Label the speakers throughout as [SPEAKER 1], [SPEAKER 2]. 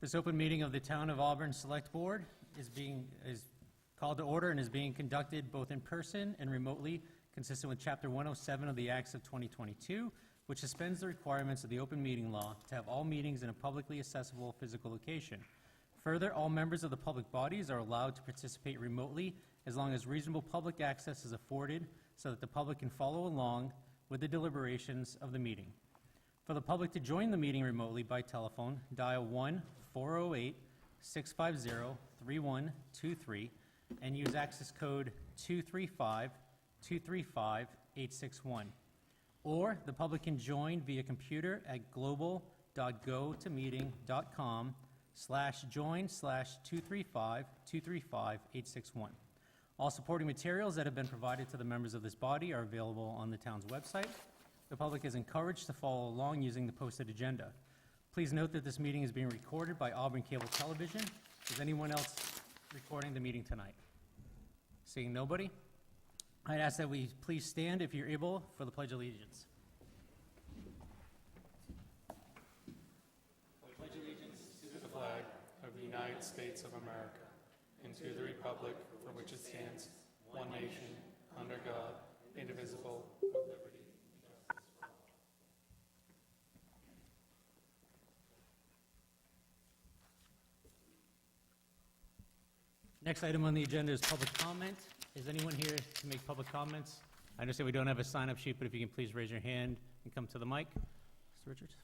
[SPEAKER 1] This open meeting of the Town of Auburn Select Board is called to order and is being conducted both in person and remotely, consistent with Chapter 107 of the Acts of 2022, which suspends the requirements of the open meeting law to have all meetings in a publicly accessible physical location. Further, all members of the public bodies are allowed to participate remotely as long as reasonable public access is afforded so that the public can follow along with the deliberations of the meeting. For the public to join the meeting remotely by telephone, dial 1-408-650-3123 and use access code 235-235-861. Or the public can join via computer at global.go-to-meeting.com/join/235-235-861. All supporting materials that have been provided to the members of this body are available on the town's website. The public is encouraged to follow along using the posted agenda. Please note that this meeting is being recorded by Auburn Cable Television. Is anyone else recording the meeting tonight? Seeing nobody, I'd ask that we please stand, if you're able, for the Pledge of Allegiance.
[SPEAKER 2] I pledge allegiance to the flag of the United States of America and to the republic for which it stands, one nation, under God, indivisible, with liberty and justice for all.
[SPEAKER 1] Next item on the agenda is public comment. Is anyone here to make public comments? I understand we don't have a sign-up sheet, but if you can please raise your hand and come to the mic. Mr. Richards?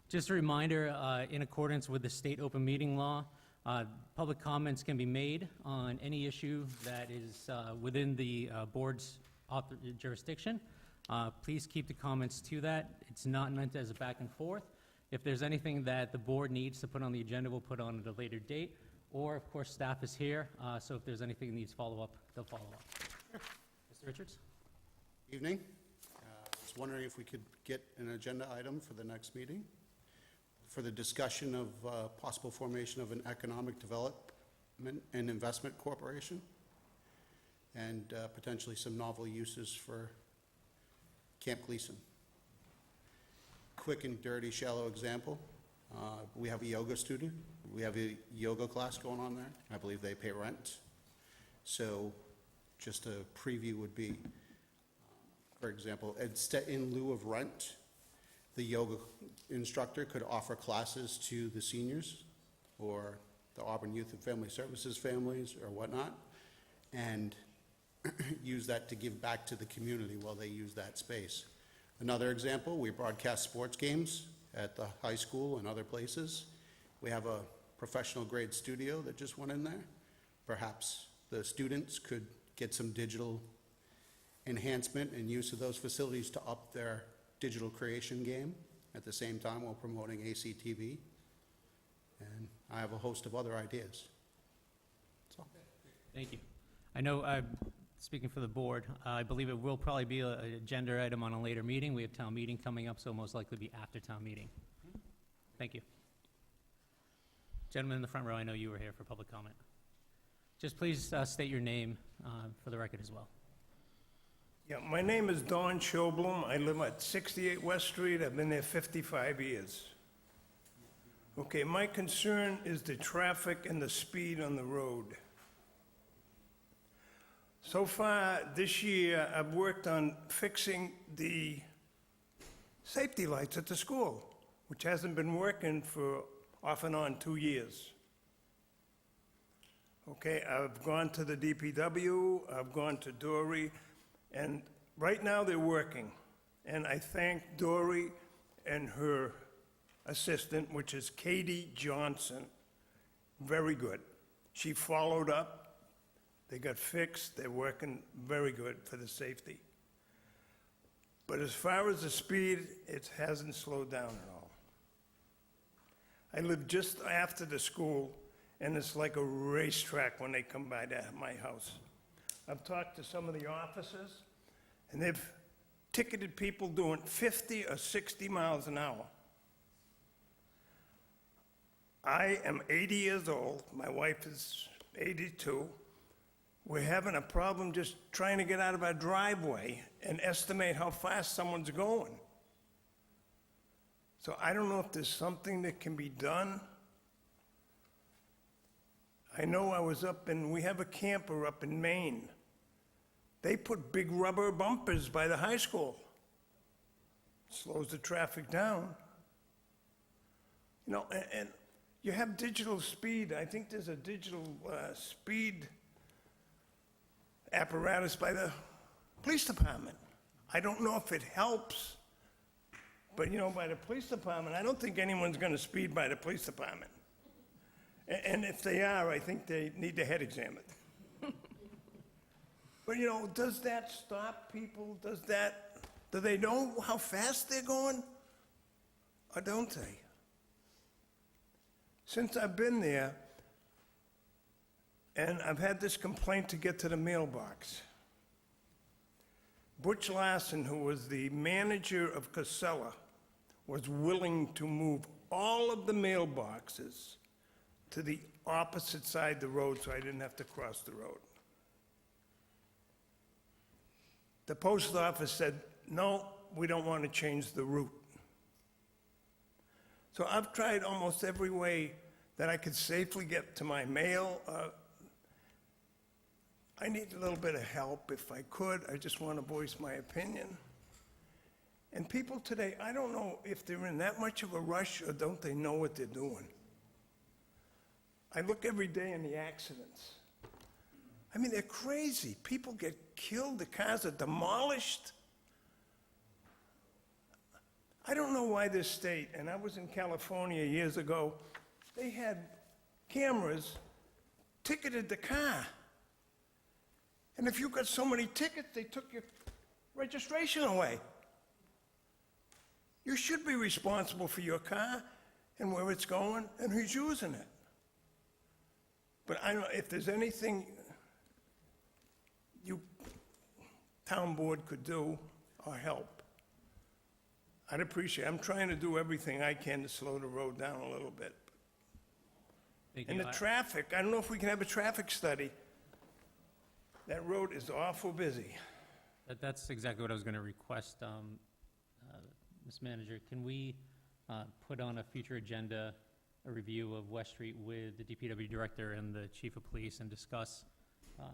[SPEAKER 1] Just a reminder, in accordance with the state open meeting law, public comments can be made on any issue that is within the board's jurisdiction. Please keep the comments to that. It's not meant as a back and forth. If there's anything that the board needs to put on the agenda, we'll put on at a later date. Or, of course, staff is here, so if there's anything that needs follow-up, they'll follow up. Mr. Richards?
[SPEAKER 3] Evening. I was wondering if we could get an agenda item for the next meeting for the discussion of possible formation of an economic development and investment corporation and potentially some novel uses for Camp Gleason. Quick and dirty, shallow example. We have a yoga student. We have a yoga class going on there. I believe they pay rent. So just a preview would be, for example, in lieu of rent, the yoga instructor could offer classes to the seniors or the Auburn Youth and Family Services families or whatnot, and use that to give back to the community while they use that space. Another example, we broadcast sports games at the high school and other places. We have a professional grade studio that just went in there. Perhaps the students could get some digital enhancement and use of those facilities to up their digital creation game at the same time while promoting ACTV. And I have a host of other ideas. That's all.
[SPEAKER 1] Thank you. I know, speaking for the board, I believe it will probably be an agenda item on a later meeting. We have town meeting coming up, so it'll most likely be after town meeting. Thank you. Gentleman in the front row, I know you were here for public comment. Just please state your name for the record as well.
[SPEAKER 4] Yeah, my name is Don Schoblum. I live at 68 West Street. I've been there 55 years. Okay, my concern is the traffic and the speed on the road. So far this year, I've worked on fixing the safety lights at the school, which hasn't been working for off and on 2 years. Okay, I've gone to the DPW, I've gone to Dory, and right now they're working. And I thank Dory and her assistant, which is Katie Johnson, very good. She followed up. They got fixed. They're working very good for the safety. But as far as the speed, it hasn't slowed down at all. I live just after the school, and it's like a racetrack when they come by my house. I've talked to some of the officers, and they've ticketed people doing 50 or 60 miles an hour. I am 80 years old. My wife is 82. We're having a problem just trying to get out of our driveway and estimate how fast someone's going. So I don't know if there's something that can be done. I know we have a camper up in Maine. They put big rubber bumpers by the high school. Slows the traffic down. You know, and you have digital speed. I think there's a digital speed apparatus by the police department. I don't know if it helps, but you know, by the police department, I don't think anyone's gonna speed by the police department. And if they are, I think they need their head examined. But you know, does that stop people? Do they know how fast they're going? Or don't they? Since I've been there, and I've had this complaint to get to the mailbox. Butch Larson, who was the manager of Casella, was willing to move all of the mailboxes to the opposite side of the road so I didn't have to cross the road. The post office said, no, we don't want to change the route. So I've tried almost every way that I could safely get to my mail. I need a little bit of help if I could. I just want to voice my opinion. And people today, I don't know if they're in that much of a rush or don't they know what they're doing. I look every day in the accidents. I mean, they're crazy. People get killed, the cars are demolished. I don't know why this state, and I was in California years ago, they had cameras, ticketed the car. And if you got so many tickets, they took your registration away. You should be responsible for your car and where it's going and who's using it. But I don't know if there's anything you, town board, could do or help. I'd appreciate it. I'm trying to do everything I can to slow the road down a little bit.
[SPEAKER 1] Thank
[SPEAKER 4] And
[SPEAKER 1] you.
[SPEAKER 4] the traffic, I don't know if we can have a traffic study. That road is awful busy.
[SPEAKER 1] That's exactly what I was going to request, Ms. Manager. Can we put on a future agenda a review of West Street with the DPW director and the chief of police and discuss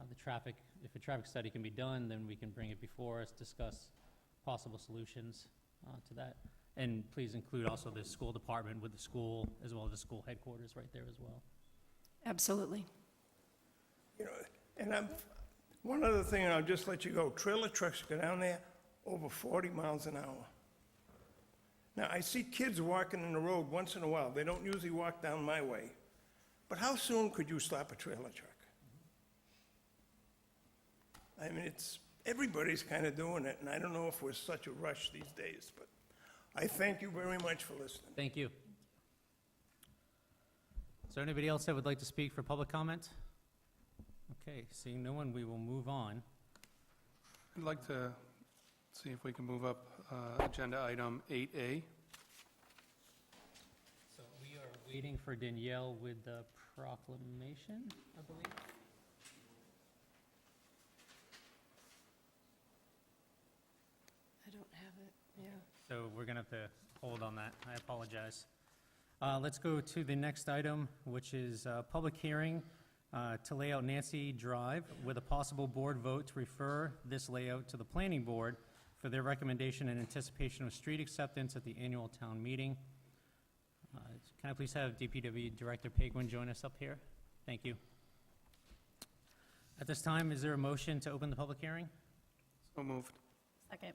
[SPEAKER 1] the traffic? If a traffic study can be done, then we can bring it before us, discuss possible solutions to that. And please include also the school department with the school, as well as the school headquarters right there as well.
[SPEAKER 5] Absolutely.
[SPEAKER 4] You know, and one other thing, and I'll just let you go. Trailer trucks go down there over 40 miles an hour. Now, I see kids walking in the road once in a while. They don't usually walk down my way. But how soon could you stop a trailer truck? I mean, everybody's kind of doing it, and I don't know if we're such a rush these days, but I thank you very much for listening.
[SPEAKER 1] Thank you. Is there anybody else that would like to speak for public comment? Okay, seeing no one, we will move on.
[SPEAKER 2] I'd like to see if we can move up agenda item 8A.
[SPEAKER 1] So we are waiting for Danielle with the proclamation, I believe.
[SPEAKER 5] I don't have it, yeah.
[SPEAKER 1] So we're going to have to hold on that. I apologize. Let's go to the next item, which is a public hearing to lay out Nancy Drive with a possible board vote to refer this layout to the planning board for their recommendation in anticipation of street acceptance at the annual town meeting. Can I please have DPW Director Pagwin join us up here? Thank you. At this time, is there a motion to open the public hearing?
[SPEAKER 2] So moved.
[SPEAKER 5] Second.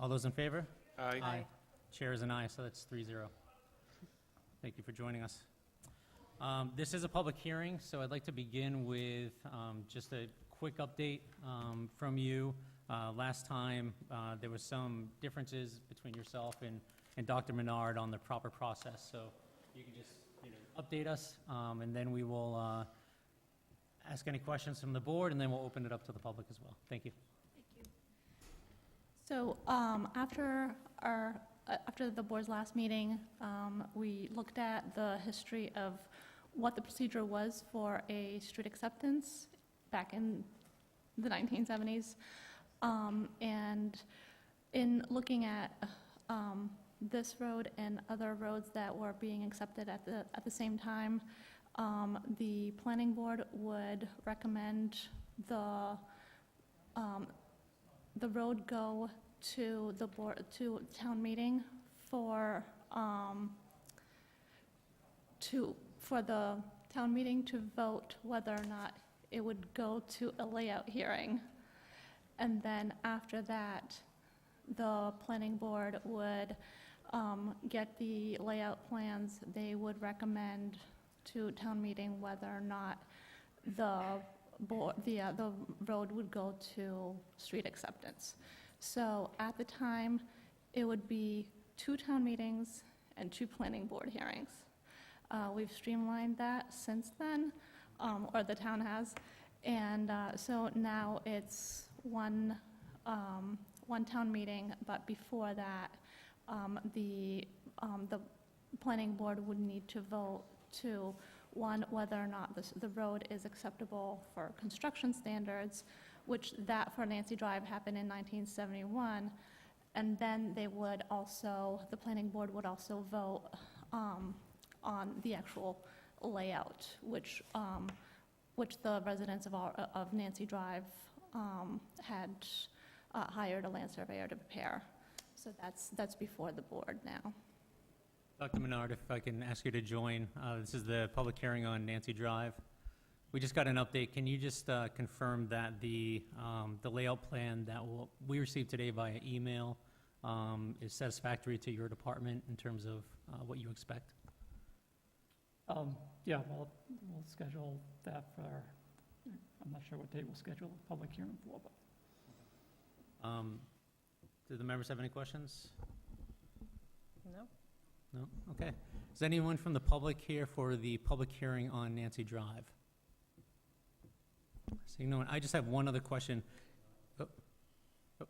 [SPEAKER 1] All those in favor?
[SPEAKER 2] Aye.
[SPEAKER 1] Chair is an aye, so that's 3-0. Thank you for joining us. This is a public hearing, so I'd like to begin with just a quick update from you. Last time, there was some differences between yourself and Dr. Menard on the proper process, so you can just update us, and then we will ask any questions from the board, and then we'll open it up to the public as well. Thank you.
[SPEAKER 6] So after the board's last meeting, we looked at the history of what the procedure was for a street acceptance back in the 1970s. And in looking at this road and other roads that were being accepted at the same time, the planning board would recommend the road go to the board, to town meeting for the town meeting to vote whether or not it would go to a layout hearing. And then after that, the planning board would get the layout plans. They would recommend to town meeting whether or not the road would go to street acceptance. So at the time, it would be 2 town meetings and 2 planning board hearings. We've streamlined that since then, or the town has, and so now it's one town meeting, but before that, the planning board would need to vote to, one, whether or not the road is acceptable for construction standards, which that for Nancy Drive happened in 1971, and then they would also, the planning board would also vote on the actual layout, which the residents of Nancy Drive had hired a land surveyor to prepare. So that's before the board now.
[SPEAKER 1] Dr. Menard, if I can ask you to join, this is the public hearing on Nancy Drive. We just got an update. Can you just confirm that the layout plan that we received today via email is satisfactory to your department in terms of what you expect?
[SPEAKER 7] Yeah, we'll schedule that for, I'm not sure what date we'll schedule the public hearing for, but.
[SPEAKER 1] Do the members have any questions?
[SPEAKER 5] No?
[SPEAKER 1] No? Okay. Is anyone from the public here for the public hearing on Nancy Drive? Seeing no one, I just have one other question. Oh. Oh.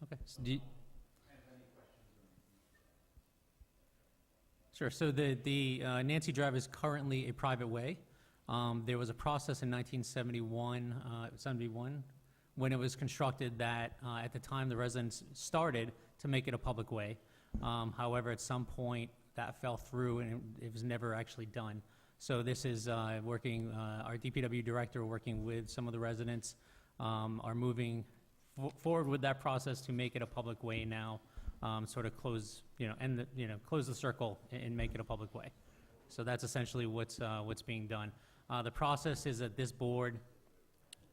[SPEAKER 1] Okay. So do you, sure. So the Nancy Drive is currently a private way. There was a process in 1971, when it was constructed that at the time the residents started to make it a public way. However, at some point that fell through and it was never actually done. So this is working, our DPW director working with some of the residents are moving forward with that process to make it a public way now, sort of close, close the circle and make it a public way. So that's essentially what's being done. The process is that this board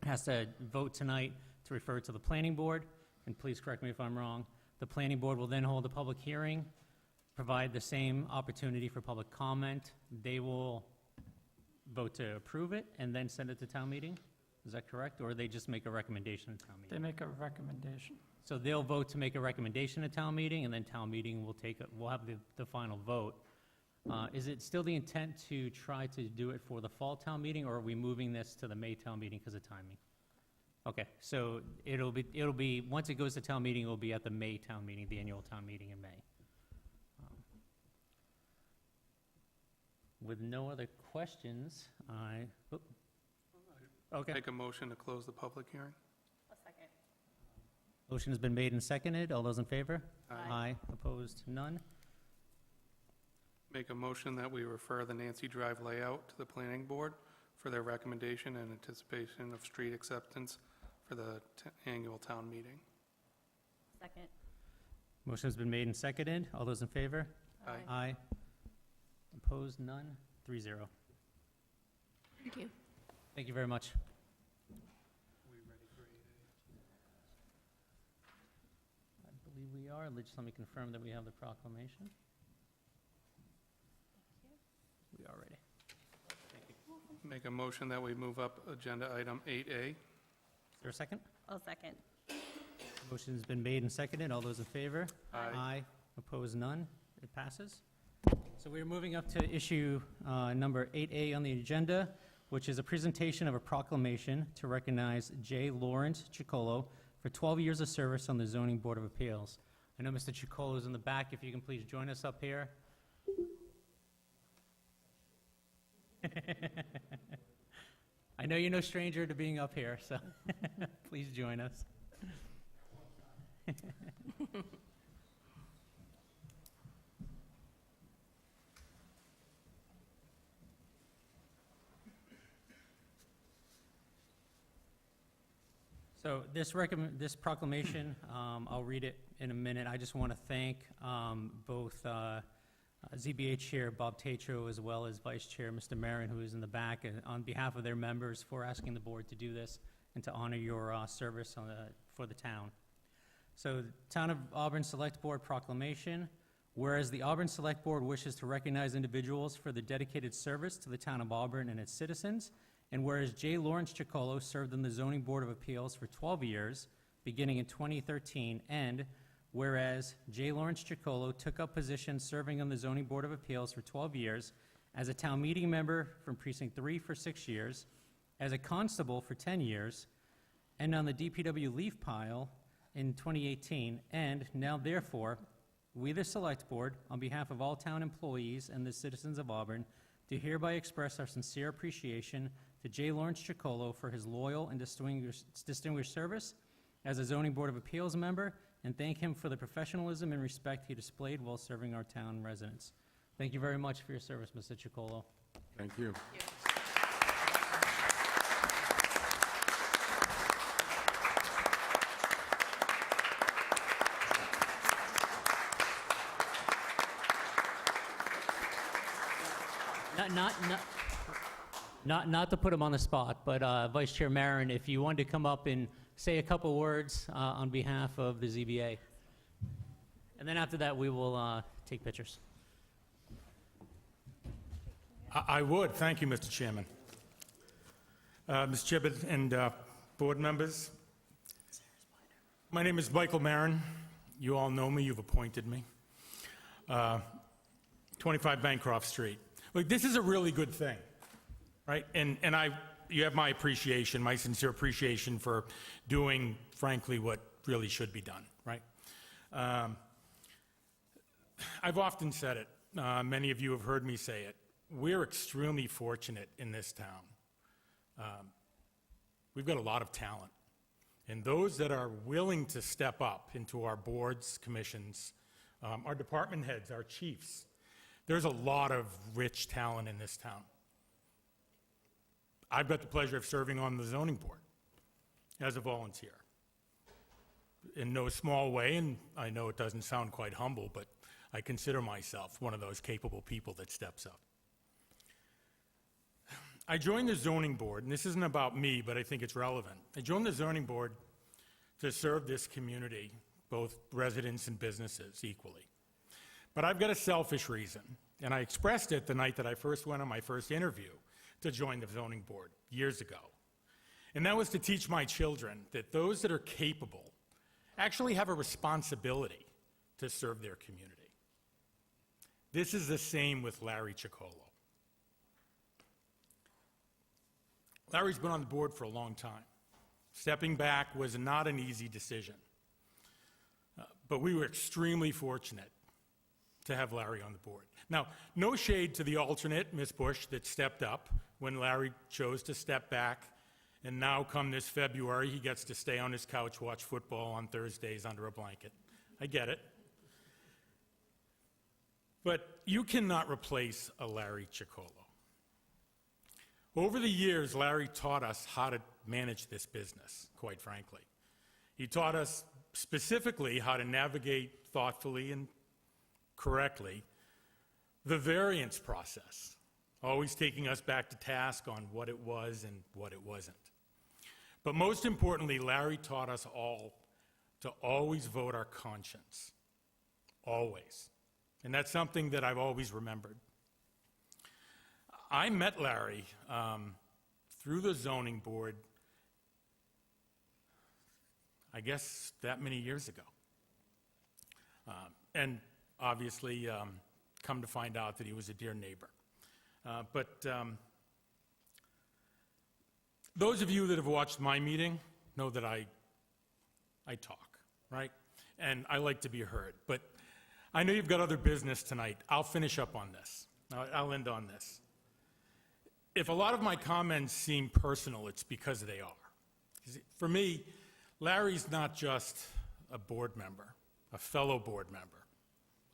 [SPEAKER 1] has to vote tonight to refer to the planning board, and please correct me if I'm wrong. The planning board will then hold a public hearing, provide the same opportunity for public comment. They will vote to approve it and then send it to town meeting. Is that correct? Or they just make a recommendation at town
[SPEAKER 7] They
[SPEAKER 1] meeting?
[SPEAKER 7] make a recommendation.
[SPEAKER 1] So they'll vote to make a recommendation at town meeting, and then town meeting will we'll have the final vote. Is it still the intent to try to do it for the fall town meeting, or are we moving this to the May town meeting because of timing? Okay, so it'll be, once it goes to town meeting, it will be at the May town meeting, the annual town meeting in May. With no other questions, okay.
[SPEAKER 2] Make a motion to close the public hearing.
[SPEAKER 5] A second.
[SPEAKER 1] Motion has been made and seconded. All those in favor?
[SPEAKER 5] Aye.
[SPEAKER 1] Opposed? None?
[SPEAKER 2] Make a motion that we refer the Nancy Drive layout to the planning board for their recommendation and anticipation of street acceptance for the annual town meeting.
[SPEAKER 5] Second.
[SPEAKER 1] Motion has been made and seconded. All those in favor?
[SPEAKER 2] Aye.
[SPEAKER 1] Aye. Opposed? None? 3-0.
[SPEAKER 6] Thank you.
[SPEAKER 1] Thank you very much. I believe we are. Just let me confirm that we have the proclamation. We are ready.
[SPEAKER 2] Make a motion that we move up agenda item 8A.
[SPEAKER 1] Is there a second?
[SPEAKER 5] I'll second.
[SPEAKER 1] Motion's been made and seconded. All those in favor?
[SPEAKER 2] Aye.
[SPEAKER 1] Opposed? None? It passes. So we are moving up to issue number 8A on the agenda, which is a presentation of a proclamation to recognize J. Lawrence Chicolo for 12 years of service on the Zoning Board of Appeals. I know Mr. Chicolo is in the back. If you can please join us up here. I know you're no stranger to being up here, so please join us. So this proclamation, I'll read it in a minute. I just want to thank both ZBA Chair Bob Tatro as well as Vice Chair Mr. Marin, who is in the back, and on behalf of their members for asking the board to do this and to honor your service for the town. So, Town of Auburn Select Board proclamation. Whereas the Auburn Select Board wishes to recognize individuals for their dedicated service to the town of Auburn and its citizens, and whereas J. Lawrence Chicolo served on the Zoning Board of Appeals for 12 years, beginning in 2013, and whereas J. Lawrence Chicolo took up positions serving on the Zoning Board of Appeals for 12 years, as a town meeting member from Precinct 3 for 6 years, as a constable for 10 years, and on the DPW leaf pile in 2018, and now therefore, we, the Select Board, on behalf of all town employees and the citizens of Auburn, do hereby express our sincere appreciation to J. Lawrence Chicolo for his loyal and distinguished service as a Zoning Board of Appeals member, and thank him for the professionalism and respect he displayed while serving our town residents. Thank you very much for your service, Mr. Chicolo.
[SPEAKER 8] Thank you.
[SPEAKER 1] Not to put him on the spot, but Vice Chair Marin, if you wanted to come up and say a couple words on behalf of the ZBA. And then after that, we will take pictures.
[SPEAKER 9] I would. Thank you, Mr. Chairman. Ms. Gibbet and board members, my name is Michael Marin. You all know me. You've appointed me. 25 Bancroft Street. Look, this is a really good thing, right? And you have my appreciation, my sincere appreciation for doing, frankly, what really should be done, right? I've often said it. Many of you have heard me say it. We're extremely fortunate in this town. We've got a lot of talent. And those that are willing to step up into our boards, commissions, our department heads, our chiefs, there's a lot of rich talent in this town. I've got the pleasure of serving on the zoning board as a volunteer. In no small way, and I know it doesn't sound quite humble, but I consider myself one of those capable people that steps up. I joined the zoning board, and this isn't about me, but I think it's relevant. I joined the zoning board to serve this community, both residents and businesses, equally. But I've got a selfish reason, and I expressed it the night that I first went on my first interview to join the zoning board years ago. And that was to teach my children that those that are capable actually have a responsibility to serve their community. This is the same with Larry Chicolo. Larry's been on the board for a long time. Stepping back was not an easy decision. But we were extremely fortunate to have Larry on the board. Now, no shade to the alternate, Ms. Bush, that stepped up when Larry chose to step back, and now come this February, he gets to stay on his couch, watch football on Thursdays under a blanket. I get it. But you cannot replace a Larry Chicolo. Over the years, Larry taught us how to manage this business, quite frankly. He taught us specifically how to navigate thoughtfully and correctly the variance process, always taking us back to task on what it was and what it wasn't. But most importantly, Larry taught us all to always vote our conscience, always. And that's something that I've always remembered. I met Larry through the zoning board, I guess that many years ago. And obviously, come to find out that he was a dear neighbor. But those of you that have watched my meeting know that I talk, right? And I like to be heard. But I know you've got other business tonight. I'll finish up on this. I'll end on this. If a lot of my comments seem personal, it's because they are. For me, Larry's not just a board member, a fellow board member.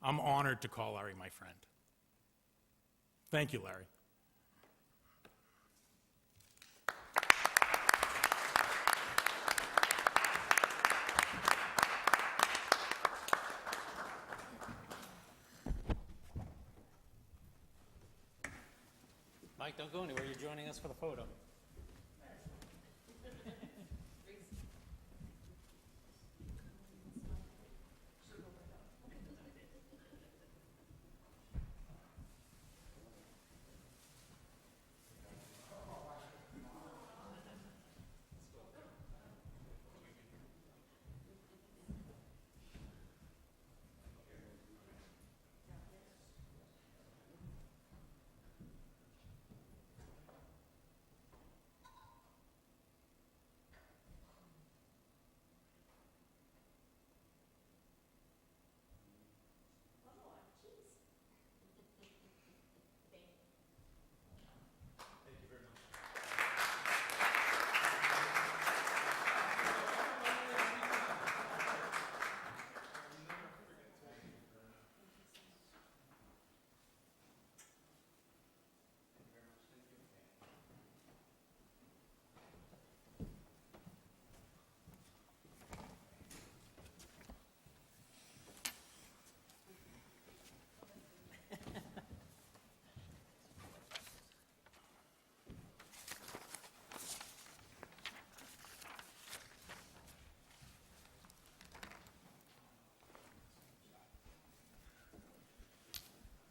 [SPEAKER 9] I'm honored to call Larry my friend. Thank you, Larry.
[SPEAKER 1] Mike, don't go anywhere. You're joining us for the photo.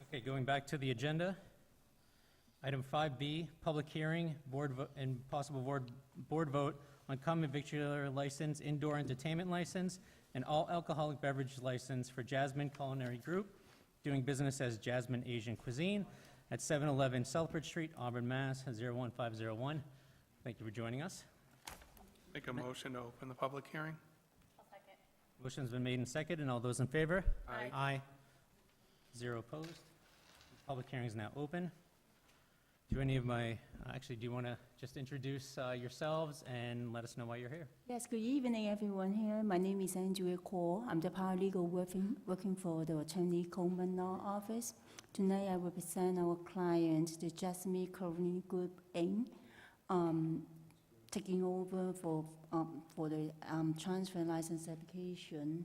[SPEAKER 1] Okay, going back to the agenda. Item 5B, public hearing, and possible board vote on common victualler license, indoor entertainment license, and all alcoholic beverage license for Jasmine Culinary Group, doing business as Jasmine Asian Cuisine at 711 Southbridge Street, Auburn, Mass. 01501. Thank you for joining us.
[SPEAKER 2] Make a motion to open the public hearing.
[SPEAKER 1] Motion's been made and seconded, and all those in favor?
[SPEAKER 2] Aye.
[SPEAKER 1] Aye. Zero opposed. Public hearing is now open. Do any of my, actually, do you want to just introduce yourselves and let us know why you're here?
[SPEAKER 8] Yes, good evening, everyone here. My name is Andrea Cole. I'm the paralegal working for the Attorney Coleman Law Office. Tonight, I represent our client, the Jasmine Culinary Group, Inc., taking over for the transfer license application.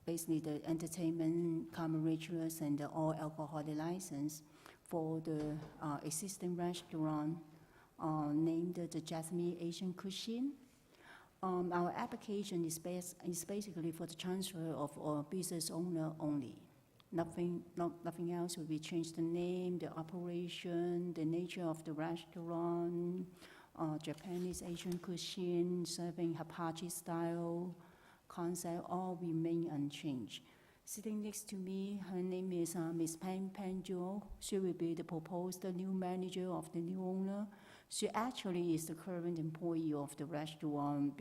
[SPEAKER 8] Basically, the entertainment, common rituals, and the all alcoholic license for the existing restaurant named the Jasmine Asian Cuisine. Our application is basically for the transfer of our business owner only. Nothing else will be changed. The name, the operation, the nature of the restaurant, Japanese Asian cuisine, serving Hibachi style concept, all remain unchanged. Sitting next to me, her name is Ms. Peng Jo. She will be the proposed new manager of the new owner. She actually is the current employee of the restaurant,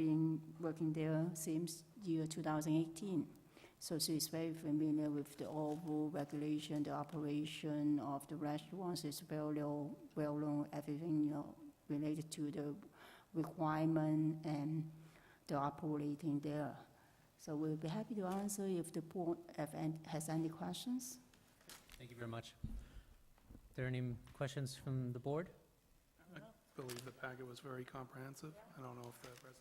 [SPEAKER 8] working there since year 2018. So she is very familiar with the overall regulation, the operation of the restaurants. She's well known everything related to the requirement and the operating there. So we'll be happy to answer if the board has any questions.
[SPEAKER 1] Thank you very much. Are there any questions from the board?
[SPEAKER 2] I believe the packet was very comprehensive. I don't know if the resident.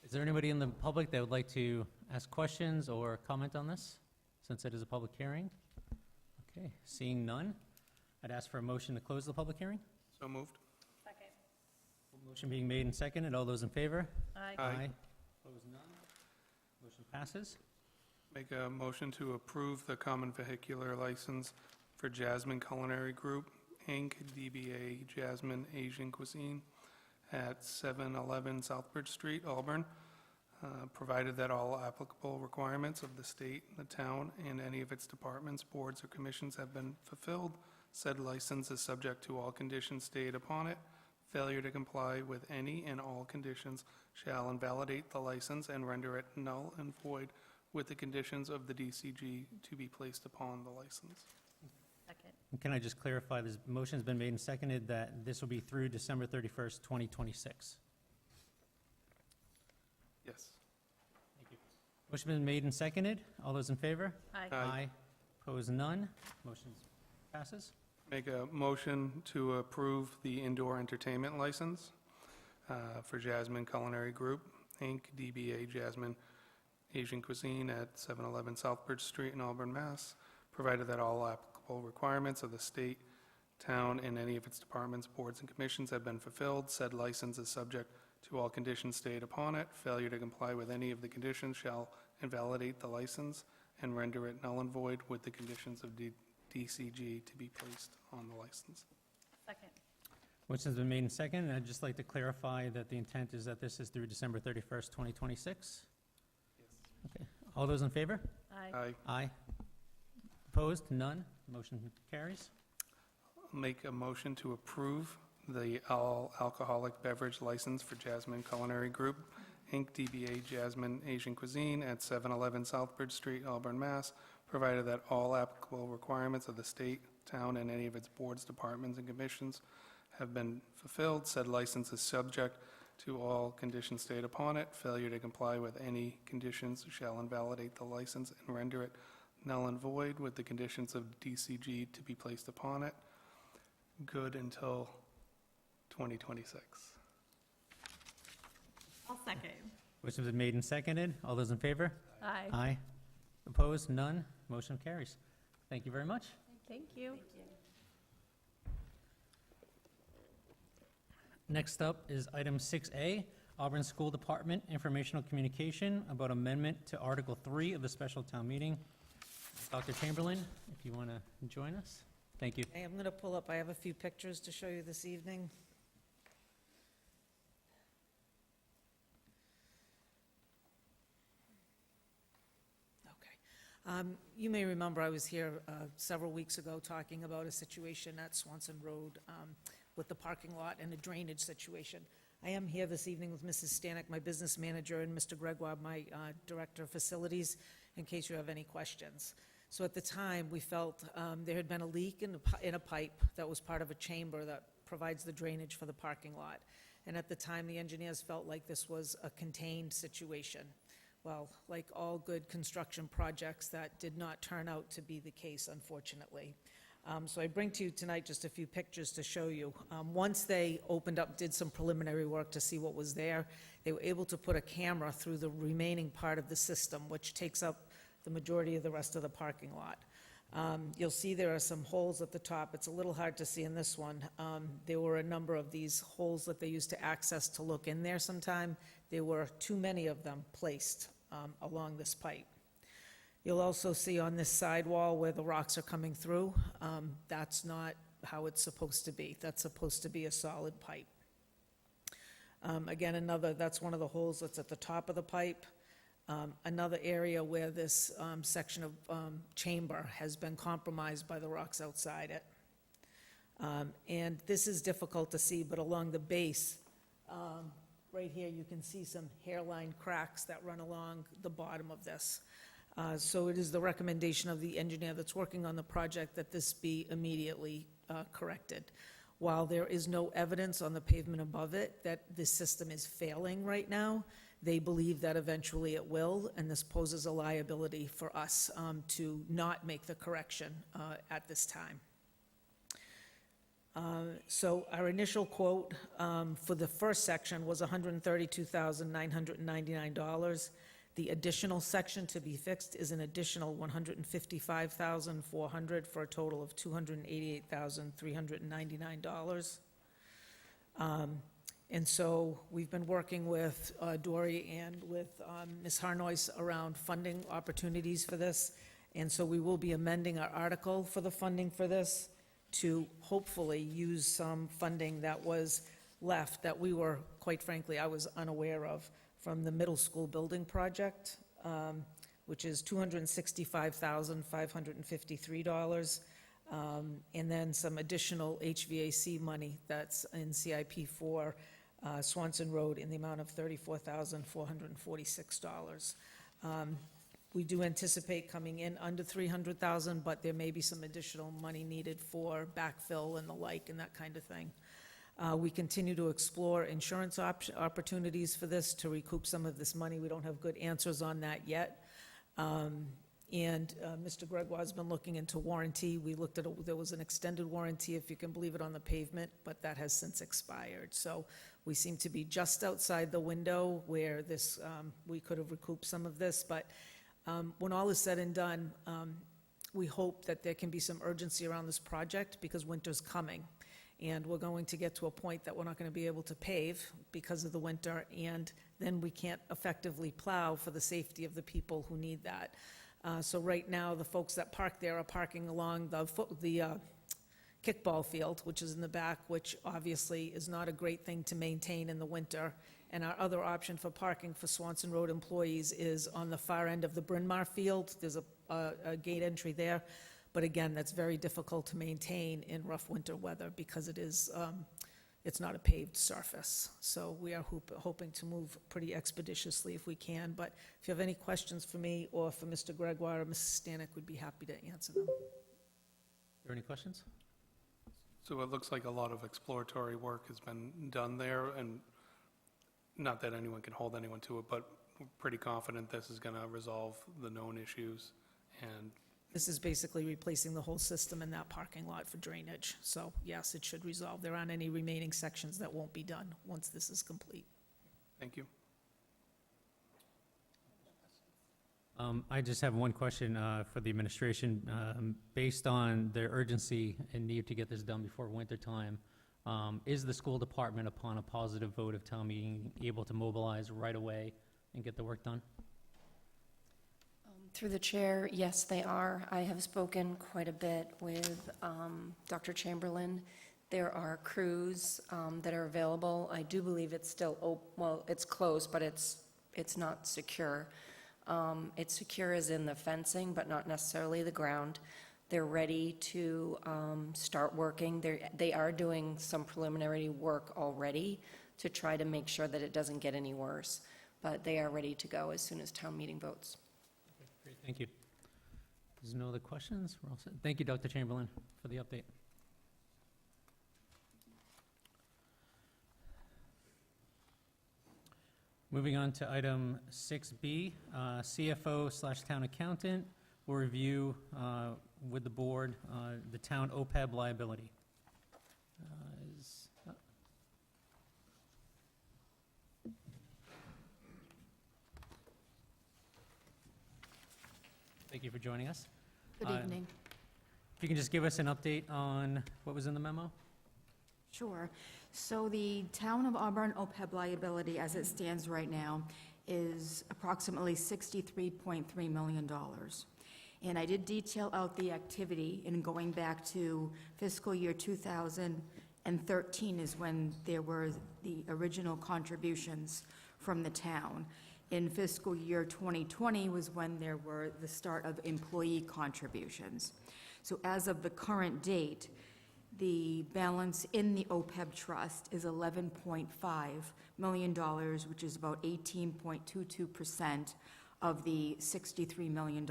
[SPEAKER 1] Is there anybody in the public that would like to ask questions or comment on this, since it is a public hearing? Okay, seeing none, I'd ask for a motion to close the public hearing.
[SPEAKER 2] So moved.
[SPEAKER 1] Motion being made and seconded. All those in favor?
[SPEAKER 2] Aye.
[SPEAKER 1] Opposed, none. Motion passes.
[SPEAKER 2] Make a motion to approve the common vehicular license for Jasmine Culinary Group, Inc., DBA Jasmine Asian Cuisine at 711 Southbridge Street, Auburn, provided that all applicable requirements of the state, the town, and any of its departments, boards, or commissions have been fulfilled. Said license is subject to all conditions stated upon it. Failure to comply with any and all conditions shall invalidate the license and render it null and void with the conditions of the DCG to be placed upon the license.
[SPEAKER 1] And can I just clarify, this motion's been made and seconded that this will be through December 31st, 2026?
[SPEAKER 2] Yes.
[SPEAKER 1] Motion been made and seconded. All those in favor?
[SPEAKER 2] Aye.
[SPEAKER 1] Opposed, none. Motion passes.
[SPEAKER 2] Make a motion to approve the indoor entertainment license for Jasmine Culinary Group, Inc., DBA Jasmine Asian Cuisine at 711 Southbridge Street in Auburn, Mass., provided that all applicable requirements of the state, town, and any of its departments, boards, and commissions have been fulfilled. Said license is subject to all conditions stated upon it. Failure to comply with any of the conditions shall invalidate the license and render it null and void with the conditions of DCG to be placed on the license.
[SPEAKER 6] Second.
[SPEAKER 1] Motion's been made and seconded, and I'd just like to clarify that the intent is that this is through December 31st, 2026. Okay. All those in favor?
[SPEAKER 2] Aye.
[SPEAKER 1] Aye. Opposed? None. Motion carries.
[SPEAKER 2] Make a motion to approve the all alcoholic beverage license for Jasmine Culinary Group, Inc., DBA Jasmine Asian Cuisine at 711 Southbridge Street, Auburn, Mass., provided that all applicable requirements of the state, town, and any of its boards, departments, and commissions have been fulfilled. Said license is subject to all conditions stated upon it. Failure to comply with any conditions shall invalidate the license and render it null and void with the conditions of DCG to be placed upon it. Good until 2026.
[SPEAKER 6] I'll second.
[SPEAKER 1] Motion's been made and seconded. All those in favor?
[SPEAKER 6] Aye.
[SPEAKER 1] Aye. Opposed? None. Motion carries. Thank you very much.
[SPEAKER 6] Thank you.
[SPEAKER 1] Next up is item 6A, Auburn School Department Informational Communication about amendment to Article 3 of the special town meeting. Dr. Chamberlain, if you want to join us. Thank you.
[SPEAKER 10] Hey, I'm going to pull up, I have a few pictures to show you this evening. Okay. You may remember I was here several weeks ago talking about a situation at Swanson Road with the parking lot and a drainage situation. I am here this evening with Mrs. Stanek, my business manager, and Mr. Gregoire, my director of facilities, in case you have any questions. So at the time, we felt there had been a leak in a pipe that was part of a chamber that provides the drainage for the parking lot. And at the time, the engineers felt like this was a contained situation. Well, like all good construction projects, that did not turn out to be the case, unfortunately. So I bring to you tonight just a few pictures to show you. Once they opened up, did some preliminary work to see what was there, they were able to put a camera through the remaining part of the system, which takes up the majority of the rest of the parking lot. You'll see there are some holes at the top. It's a little hard to see in this one. There were a number of these holes that they used to access to look in there sometime. There were too many of them placed along this pipe. You'll also see on this sidewall where the rocks are coming through, that's not how it's supposed to be. That's supposed to be a solid pipe. Again, that's one of the holes that's at the top of the pipe. Another area where this section of chamber has been compromised by the rocks outside it. And this is difficult to see, but along the base, right here, you can see some hairline cracks that run along the bottom of this. So it is the recommendation of the engineer that's working on the project that this be immediately corrected. While there is no evidence on the pavement above it that this system is failing right now, they believe that eventually it will, and this poses a liability for us to not make the correction at this time. So our initial quote for the first section was $132,999. The additional section to be fixed is an additional $155,400 for a total of $288,399. And so we've been working with Dory and with Ms. Harnois around funding opportunities for this. And so we will be amending our article for the funding for this to hopefully use some funding that was left that we were, quite frankly, I was unaware of, from the middle school building project, which is $265,553, and then some additional HVAC money that's in CIP for Swanson Road in the amount of $34,446. We do anticipate coming in under $300,000, but there may be some additional money needed for backfill and the like and that kind of thing. We continue to explore insurance opportunities for this to recoup some of this money. We don't have good answers on that yet, And Mr. Gregoire's been looking into warranty. We looked at, there was an extended warranty, if you can believe it, on the pavement, but that has since expired. So we seem to be just outside the window where this, we could have recouped some of this, but when all is said and done, we hope that there can be some urgency around this project because winter's coming. And we're going to get to a point that we're not going to be able to pave because of the winter, and then we can't effectively plow for the safety of the people who need that. So right now, the folks that park there are parking along the kickball field, which is in the back, which obviously is not a great thing to maintain in the winter. And our other option for parking for Swanson Road employees is on the far end of the Bryn Mawr field. There's a gate entry there. But again, that's very difficult to maintain in rough winter weather because it is, it's not a paved surface. So we are hoping to move pretty expeditiously if we can. But if you have any questions for me or for Mr. Gregoire or Mrs. Stanek, we'd be happy to answer them.
[SPEAKER 1] Are there any questions?
[SPEAKER 2] So it looks like a lot of exploratory work has been done there, and not that anyone can hold anyone to it, but we're pretty confident this is going to resolve the known issues. And
[SPEAKER 10] This is basically replacing the whole system in that parking lot for drainage. So yes, it should resolve. There aren't any remaining sections that won't be done once this is complete.
[SPEAKER 2] thank you.
[SPEAKER 1] I just have one question for the administration. Based on their urgency and need to get this done before winter time, is the school department, upon a positive vote of town meeting, able to mobilize right away and get the work done?
[SPEAKER 5] Through the chair, yes, they are. I have spoken quite a bit with Dr. Chamberlain. There are crews that are available. I do believe it's still, well, it's closed, but it's not secure. It's secure as in the fencing, but not necessarily the ground. They're ready to start working. They are doing some preliminary work already to try to make sure that it doesn't get any worse, but they are ready to go as soon as town meeting votes.
[SPEAKER 1] Great, thank you. There's no other questions? We're all set. Thank you, Dr. Chamberlain, for the update. Moving on to item 6B, CFO/town accountant will review with the board the town OPEB liability. Thank you for joining us.
[SPEAKER 11] Good evening.
[SPEAKER 1] If you can just give us an update on what was in the memo?
[SPEAKER 11] Sure. So the Town of Auburn OPEB liability, as it stands right now, is approximately $63.3 million. And I did detail out the activity in going back to fiscal year 2013 is when there were the original contributions from the town. In fiscal year 2020 was when there were the start of employee contributions. So as of the current date, the balance in the OPEB trust is $11.5 million, which is about 18.22% of the $63 million.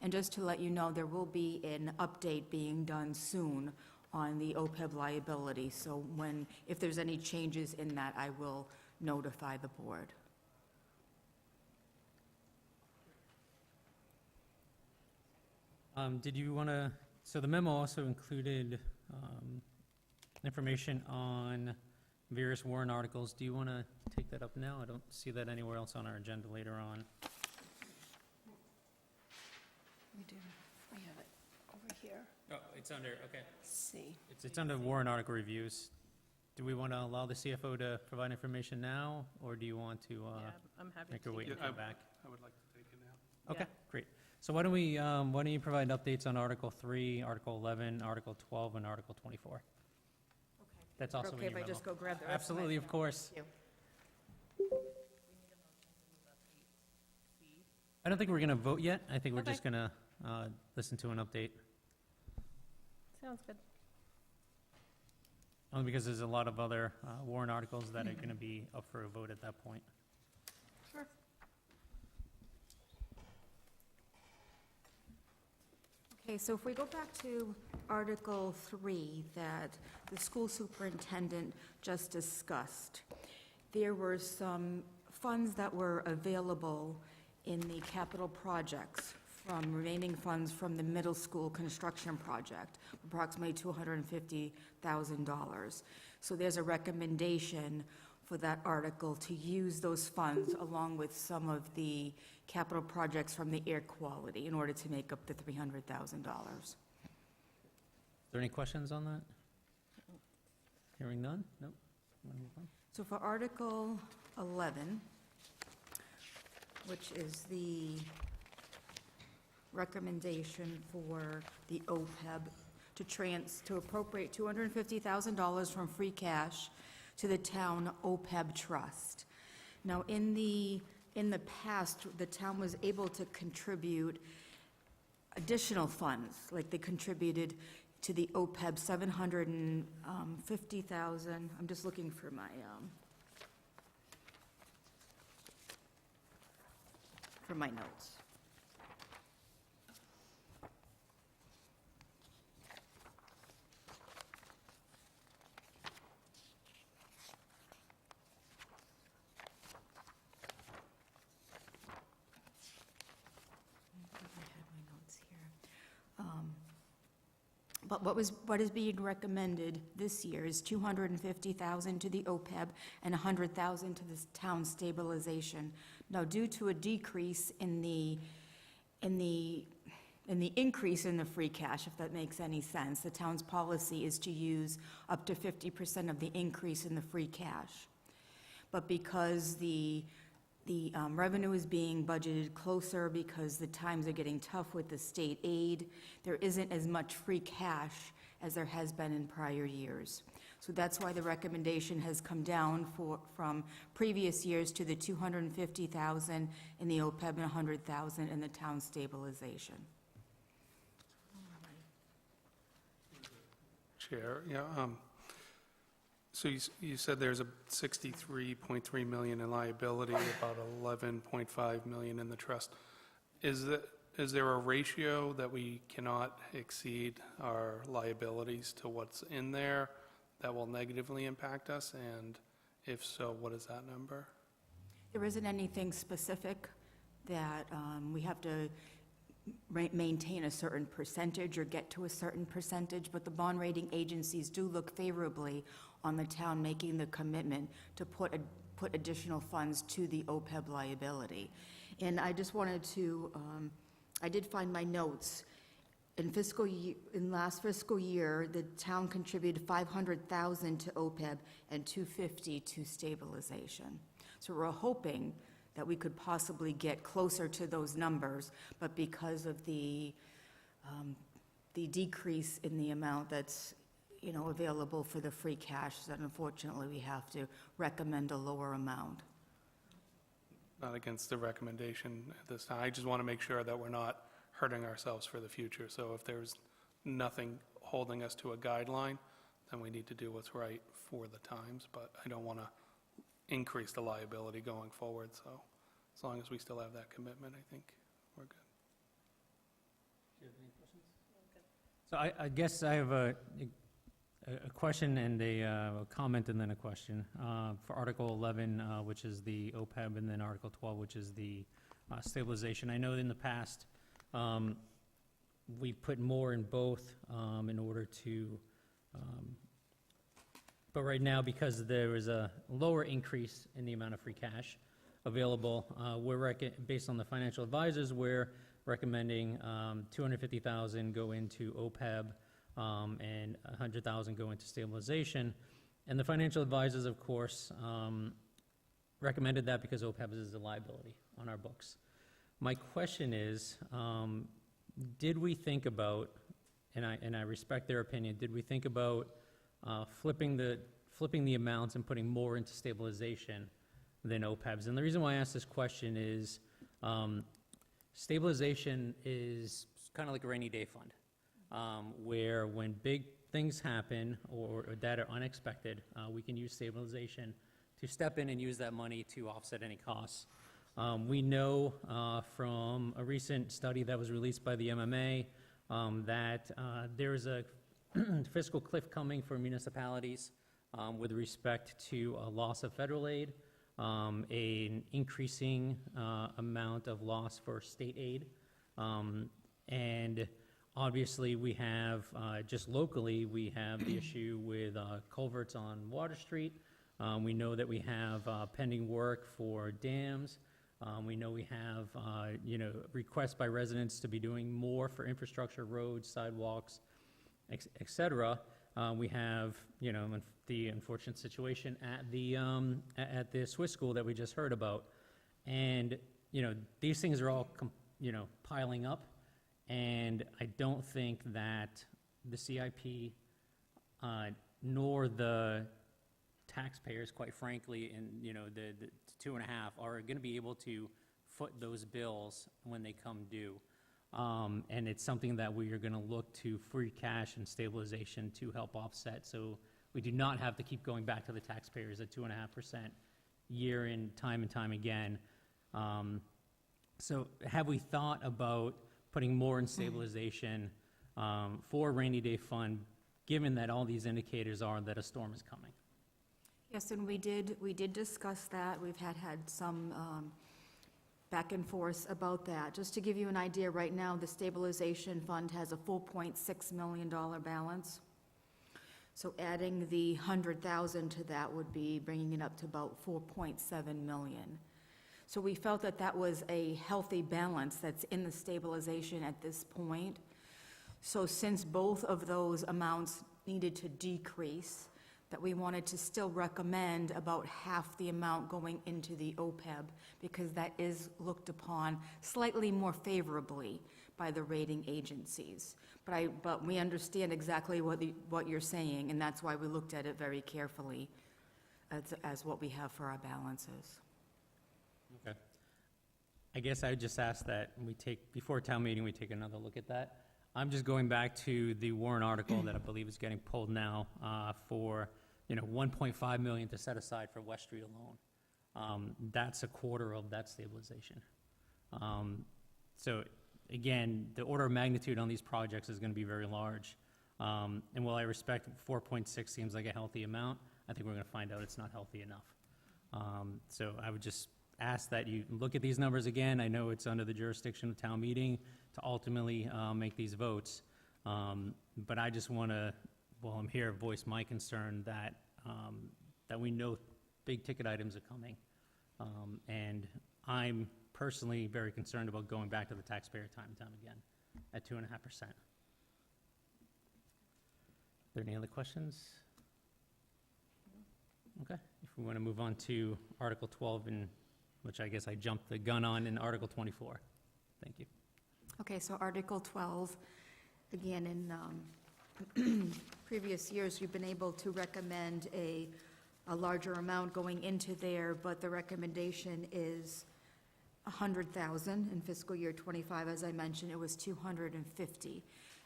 [SPEAKER 11] And just to let you know, there will be an update being done soon on the OPEB liability. So if there's any changes in that, I will notify the board.
[SPEAKER 1] Did you want to, so the memo also included information on various warrant articles. Do you want to take that up now? I don't see that anywhere else on our agenda later on.
[SPEAKER 5] We do. We have it over here.
[SPEAKER 1] Oh, it's under, okay.
[SPEAKER 5] See.
[SPEAKER 1] It's under warrant article reviews. Do we want to allow the CFO to provide information now, or do you want to
[SPEAKER 10] I'm happy
[SPEAKER 1] make her wait and come back?
[SPEAKER 2] I would like to take it now.
[SPEAKER 1] Okay, great. So why don't you provide updates on Article 3, Article 11, Article 12, and Article 24?
[SPEAKER 11] Okay.
[SPEAKER 1] That's also in
[SPEAKER 11] Okay,
[SPEAKER 1] your
[SPEAKER 11] if I
[SPEAKER 1] memo.
[SPEAKER 11] just go grab the rest of my...
[SPEAKER 1] Absolutely, of course.
[SPEAKER 11] Thank
[SPEAKER 1] I don't think we're going to vote yet. I think we're
[SPEAKER 6] Okay.
[SPEAKER 1] just going to listen to an update.
[SPEAKER 6] Sounds good.
[SPEAKER 1] Only because there's a lot of other warrant articles that are going to be up for a vote at that point.
[SPEAKER 6] Sure.
[SPEAKER 11] Okay, so if we go back to Article 3 that the school superintendent just discussed, there were some funds that were available in the capital projects from remaining funds from the middle school construction project, approximately $250,000. So there's a recommendation for that article to use those funds along with some of the capital projects from the air quality in order to make up the $300,000.
[SPEAKER 1] Is there any questions on that? Hearing none? Nope. Wanna move on?
[SPEAKER 11] So for Article 11, which is the recommendation for the OPEB to appropriate $250,000 from free cash to the town OPEB trust. Now, in the past, the town was able to contribute additional funds, like they contributed to the OPEB $750,000. I'm just looking for my notes. But what is being recommended this year is $250,000 to the OPEB and $100,000 to the town stabilization. Now, due to a decrease in the increase in the free cash, if that makes any sense, the town's policy is to use up to 50% of the increase in the free cash. But because the revenue is being budgeted closer because the times are getting tough with the state aid, there isn't as much free cash as there has been in prior years. So that's why the recommendation has come down from previous years to the $250,000 in the OPEB and $100,000 in the town stabilization.
[SPEAKER 2] Chair, yeah, so you said there's a $63.3 million in liability, about $11.5 million in the trust. Is there a ratio that we cannot exceed our liabilities to what's in there that will negatively impact us? And if so, what is that number?
[SPEAKER 11] There isn't anything specific that we have to maintain a certain percentage or get to a certain percentage, but the bond rating agencies do look favorably on the town making the commitment to put additional funds to the OPEB liability. And I just wanted to, I did find my notes. In last fiscal year, the town contributed $500,000 to OPEB and $250,000 to stabilization. So we're hoping that we could possibly get closer to those numbers, but because of the decrease in the amount that's, available for the free cash, that unfortunately we have to recommend a lower amount.
[SPEAKER 2] Not against the recommendation at this time. I just want to make sure that we're not hurting ourselves for the future. So if there's nothing holding us to a guideline, then we need to do what's right for the times, but I don't want to increase the liability going forward, so as long as we still have that commitment, I think we're good.
[SPEAKER 1] Do you have any questions? So I guess I have a question and a comment and then a question. For Article 11, which is the OPEB, and then Article 12, which is the stabilization. I know in the past, we put more in both in order to, but right now, because there is a lower increase in the amount of free cash available, based on the financial advisors, we're recommending $250,000 go into OPEB and $100,000 go into stabilization. And the financial advisors, of course, recommended that because OPEB is a liability on our books. My question is, did we think about, and I respect their opinion, did we think about flipping the amounts and putting more into stabilization than OPEBs? And the reason why I ask this question is stabilization is kind of like a rainy day fund, where when big things happen or that are unexpected, we can use stabilization to step in and use that money to offset any costs. We know from a recent study that was released by the MMA that there's a fiscal cliff coming for municipalities with respect to a loss of federal aid an increasing amount of loss for state aid. And obviously, we have, just locally, we have the issue with culverts on Water Street. We know that we have pending work for dams. We know we have, requests by residents to be doing more for infrastructure, roads, sidewalks, et cetera. We have, the unfortunate situation at the Swiss school that we just heard about. And, these things are all, piling up. And I don't think that the CIP, nor the taxpayers, quite frankly, and, the 2.5 are going to be able to foot those bills when they come due. And it's something that we are going to look to free cash and stabilization to help offset. So we do not have to keep going back to the taxpayers at 2.5% year in, and time again. So have we thought about putting more in stabilization for a rainy day fund, given that all these indicators are that a storm is coming?
[SPEAKER 11] Yes, and we did discuss that. We've had some back and forth about that. Just to give you an idea, right now, the stabilization fund has a $4.6 million balance. So adding the 100,000 to that would be bringing it up to about 4.7 million. So we felt that that was a healthy balance that's in the stabilization at this point. So since both of those amounts needed to decrease, that we wanted to still recommend about half the amount going into the OPEB, because that is looked upon slightly more favorably by the rating agencies. But we understand exactly what you're saying, and that's why we looked at it very carefully as what we have for our balances.
[SPEAKER 1] Okay. I guess I would just ask that we take, before town meeting, we take another look at that. I'm just going back to the warrant article that I believe is getting pulled now for, 1.5 million to set aside for West Street alone. That's a quarter of that stabilization. So again, the order of magnitude on these projects is going to be very large. And while I respect 4.6 seems like a healthy amount, I think we're going to find out it's not healthy enough. So I would just ask that you look at these numbers again. I know it's under the jurisdiction of town meeting to ultimately make these votes. But I just want to, while I'm here, voice my concern that, that we know big ticket items are coming. And I'm personally very concerned about going back to the taxpayer time and time again at 2.5%. Are there any other questions? Okay, if we want to move on to Article 12, which I guess I jumped the gun on, in Article 24. Thank you.
[SPEAKER 11] Okay, so Article 12, again, in previous years, we've been able to recommend a larger amount going into there, but the recommendation is 100,000 in fiscal year 25. As I mentioned, it was 250.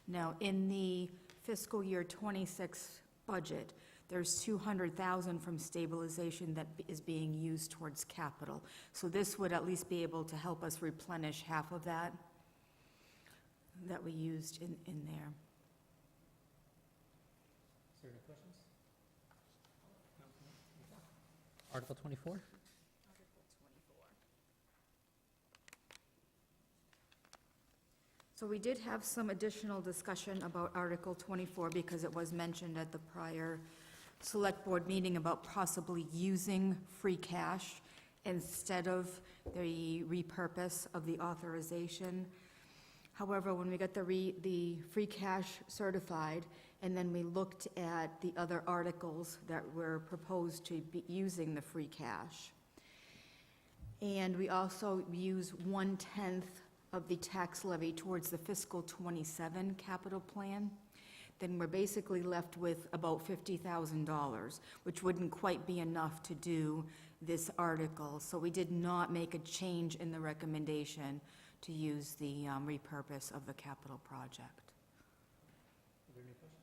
[SPEAKER 11] Now, in the fiscal year 26 budget, there's 200,000 from stabilization that is being used towards capital. So this would at least be able to help us replenish half of that we used in there.
[SPEAKER 1] Is there any questions? Article 24?
[SPEAKER 11] So we did have some additional discussion about Article 24 because it was mentioned at the prior Select Board meeting about possibly using free cash instead of the repurpose of the authorization. However, when we got the free cash certified, and then we looked at the other articles that were proposed to be using the free cash, and we also use 1/10 of the tax levy towards the fiscal 27 capital plan, then we're basically left with about $50,000, which wouldn't quite be enough to do this article. So we did not make a change in the recommendation to use the repurpose of the capital project.
[SPEAKER 1] Are there any questions?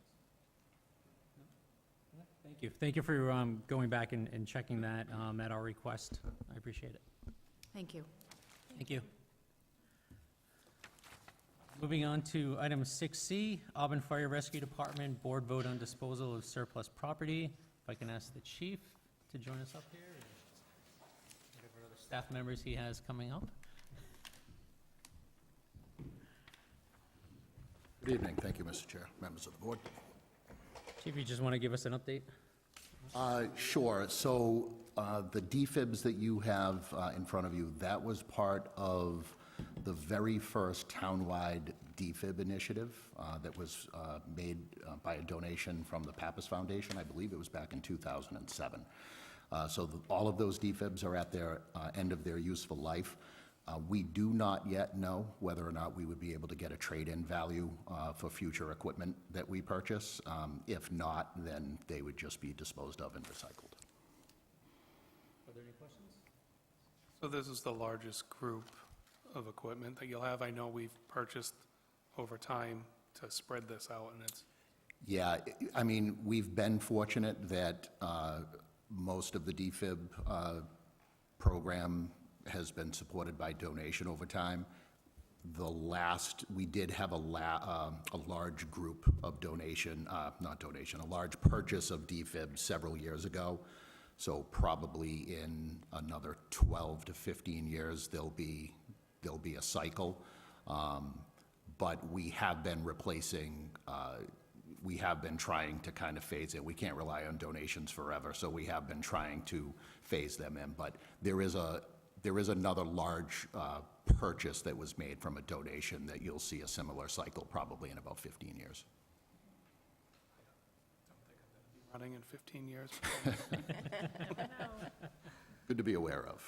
[SPEAKER 1] No? Okay, thank you. Thank you for going back and checking that at our request. I appreciate it.
[SPEAKER 11] Thank you.
[SPEAKER 1] Thank you. Moving on to item 6C, Auburn Fire Rescue Department Board Vote on Disposal of Surplus Property. If I can ask the chief to join us up here. staff members he has coming up.
[SPEAKER 12] Good evening. Thank you, Mr. Chair, members of the board.
[SPEAKER 1] Chief, you just want to give us an update?
[SPEAKER 12] Sure. So the DFIBs that you have in front of you, that was part of the very first townwide DFIB initiative that was made by a donation from the Pappas Foundation. I believe it was back in 2007. All of those DFIBs are at their end of their useful life. We do not yet know whether or not we would be able to get a trade-in value for future equipment that we purchase. If not, then they would just be disposed of and recycled.
[SPEAKER 1] Are there any questions?
[SPEAKER 2] So this is the largest group of equipment that you'll have. I know we've purchased over time to spread this out, and it's,
[SPEAKER 12] Yeah, I mean, we've been fortunate that most of the DFIB program has been supported by donation over time. We did have a large group of a large purchase of DFIB several years ago. So probably in another 12 to 15 years, there'll be a cycle. But we have been replacing, we have been trying to kind of phase it. We can't rely on donations forever, so we have been trying to phase them in. But there is another large purchase that was made from a donation that you'll see a similar cycle probably in about 15 years.
[SPEAKER 2] running in 15 years.
[SPEAKER 12] Good to be aware of.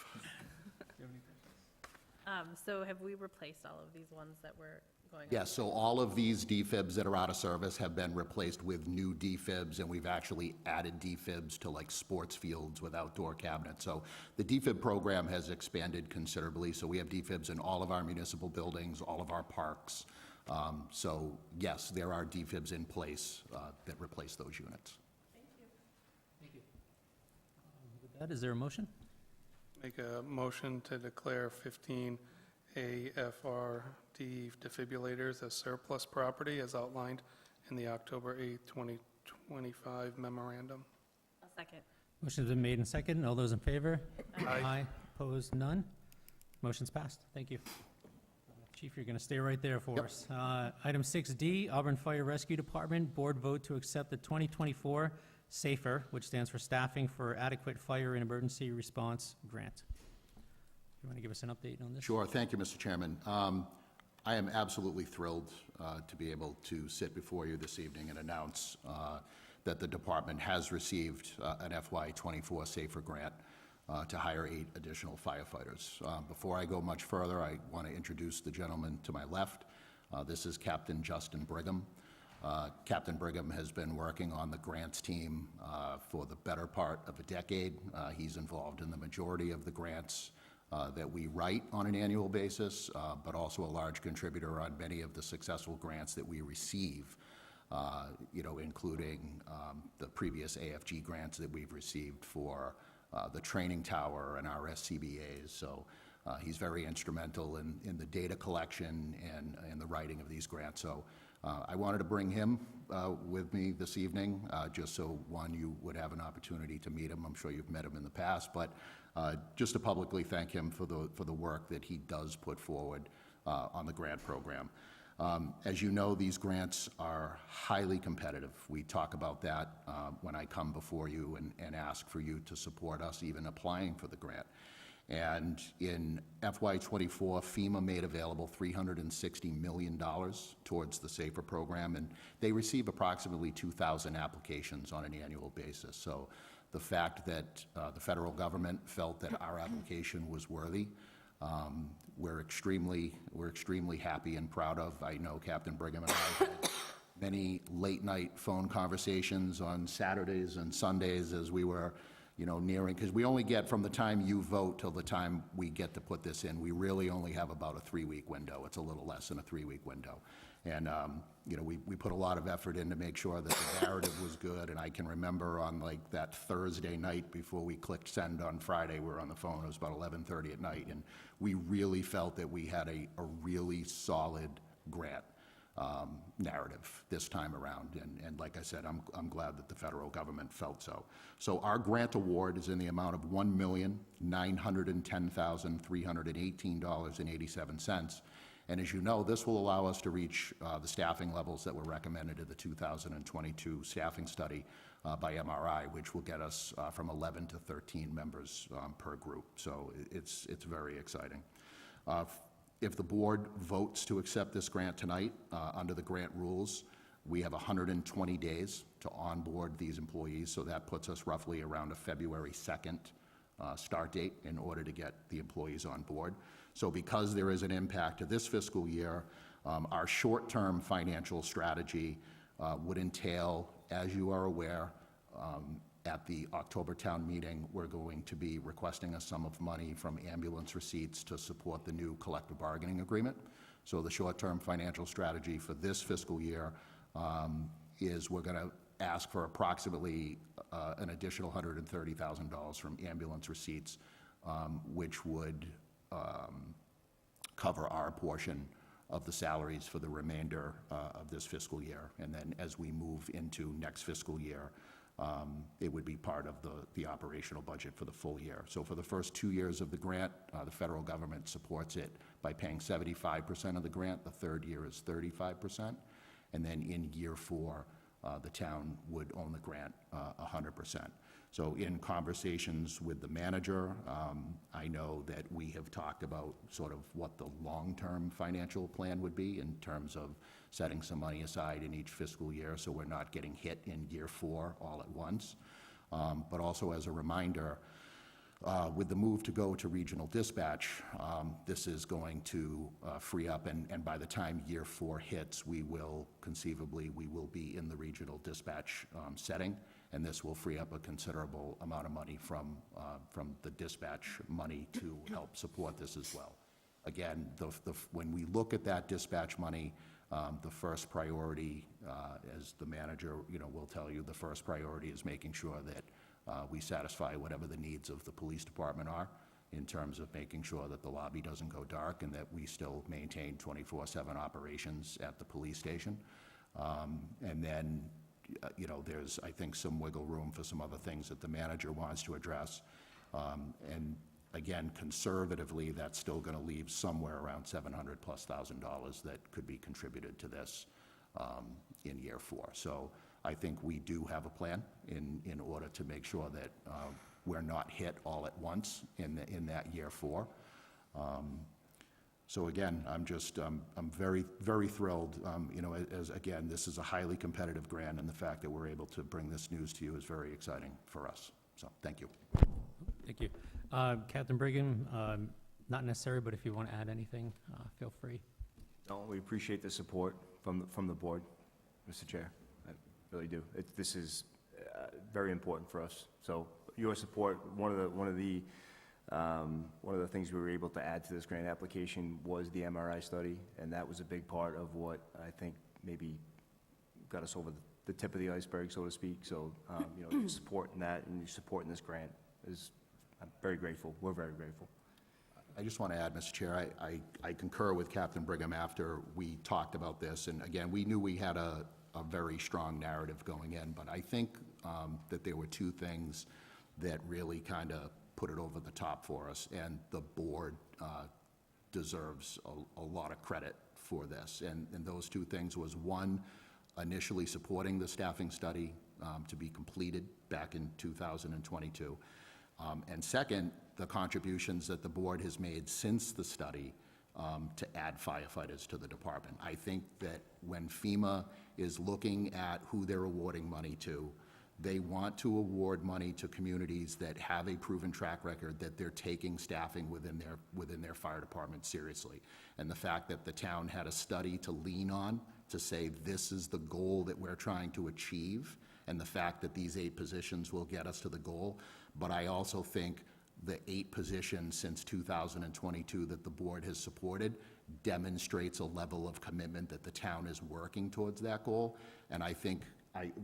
[SPEAKER 13] So have we replaced all of these ones that were going on?
[SPEAKER 12] Yes, so all of these DFIBs that are out of service have been replaced with new DFIBs, and we've actually added DFIBs to like sports fields with outdoor cabinets. So the DFIB program has expanded considerably, so we have DFIBs in all of our municipal buildings, all of our parks. So yes, there are DFIBs in place that replace those units.
[SPEAKER 1] Thank you. With that, is there a motion?
[SPEAKER 2] Make a motion to declare 15 AFRD defibrillators as surplus property as outlined in the October 8, 2025 memorandum.
[SPEAKER 13] A second.
[SPEAKER 1] Motion's been made and seconded. All those in favor?
[SPEAKER 2] Aye.
[SPEAKER 1] Opposed, none? Motion's passed. Thank you. Chief, you're going to stay right there for us. Item 6D, Auburn Fire Rescue Department, board vote to accept the 2024 SAFER, which stands for Staffing for Adequate Fire and Emergency Response Grant. You want to give us an update on this?
[SPEAKER 12] Sure. Thank you, Mr. Chairman. I am absolutely thrilled to be able to sit before you this evening and announce that the department has received an FY24 SAFER grant to hire 8 additional firefighters. Before I go much further, I want to introduce the gentleman to my left. This is Captain Justin Brigham. Captain Brigham has been working on the grants team for the better part of a decade. He's involved in the majority of the grants that we write on an annual basis, but also a large contributor on many of the successful grants that we receive, including the previous AFG grants that we've received for the training tower and our SCBAs. So he's very instrumental in the data collection and in the writing of these grants. So I wanted to bring him with me this evening, just so, one, you would have an opportunity to meet him. I'm sure you've met him in the past, but just to publicly thank him for the work that he does put forward on the grant program. As you know, these grants are highly competitive. We talk about that when I come before you and ask for you to support us even applying for the grant. And in FY24, FEMA made available $360 million towards the SAFER program, and they receive approximately 2,000 applications on an annual basis. So the fact that the federal government felt that our application was worthy, we're extremely happy and proud of. I know Captain Brigham and I had many late-night phone conversations on Saturdays and Sundays as we were nearing, because we only get from the time you vote till the time we get to put this in, we really only have about a 3-week window. It's a little less than a 3-week window. And, we put a lot of effort in to make sure that the narrative was good. And I can remember on like that Thursday night before we clicked send on Friday, we were on the phone, it was about 11:30 at night. And we really felt that we had a really solid grant. narrative this time around. And like I said, I'm glad that the federal government felt so. So our grant award is in the amount of $1,910,318.87. And as you know, this will allow us to reach the staffing levels that were recommended in the 2022 staffing study by MRI, which will get us from 11 to 13 members per group. So it's very exciting. If the board votes to accept this grant tonight, under the grant rules, we have 120 days to onboard these employees, so that puts us roughly around a February 2nd start date in order to get the employees on board. So because there is an impact to this fiscal year, our short-term financial strategy would entail, as you are aware, at the October town meeting, we're going to be requesting a sum of money from ambulance receipts to support the new collective bargaining agreement. So the short-term financial strategy for this fiscal year is we're going to ask for approximately an additional $130,000 from ambulance receipts, which would cover our portion of the salaries for the remainder of this fiscal year. And then as we move into next fiscal year, it would be part of the operational budget for the full year. So for the first 2 years of the grant, the federal government supports it by paying 75% of the grant. The third year is 35%. And then in year 4, the town would own the grant 100%. So in conversations with the manager, I know that we have talked about sort of what the long-term financial plan would be in terms of setting some money aside in each fiscal year so we're not getting hit in year 4 all at once. But also as a reminder, with the move to go to regional dispatch, this is going to free up, and by the time year 4 hits, we will be in the regional dispatch setting, and this will free up a considerable amount of money from the dispatch money to help support this as well. Again, when we look at that dispatch money, the first priority, as the manager will tell you, the first priority is making sure that we satisfy whatever the needs of the police department are in terms of making sure that the lobby doesn't go dark and that we still maintain 24/7 operations at the police station. And then, there's, I think, some wiggle room for some other things that the manager wants to address. And again, conservatively, that's still going to leave somewhere around $700,000+ that could be contributed to this in year 4. So I think we do have a plan in order to make sure that we're not hit all at once in that year 4. So again, I'm very, very thrilled. As again, this is a highly competitive grant, and the fact that we're able to bring this news to you is very exciting for us. So thank you.
[SPEAKER 1] Thank you. Captain Brigham, not necessary, but if you want to add anything, feel free.
[SPEAKER 14] No, we appreciate the support from the board, Mr. Chair. I really do. This is very important for us. So your support, one of the things we were able to add to this grant application was the MRI study, and that was a big part of what I think maybe got us over the tip of the iceberg, so to speak. So, your support in that and your support in this grant I'm very grateful. We're very grateful.
[SPEAKER 12] I just want to add, Mr. Chair, I concur with Captain Brigham after we talked about this. And again, we knew we had a very strong narrative going in, but I think that there were 2 things that really kind of put it over the top for us, and the board deserves a lot of credit for this. And those 2 things was, 1, initially supporting the staffing study to be completed back in 2022. And second, the contributions that the board has made since the study to add firefighters to the department. I think that when FEMA is looking at who they're awarding money to, they want to award money to communities that have a proven track record that they're taking staffing within their fire department seriously. And the fact that the town had a study to lean on to say this is the goal that we're trying to achieve, and the fact that these 8 positions will get us to the goal. But I also think the 8 positions since 2022 that the board has supported demonstrates a level of commitment that the town is working towards that goal. And I think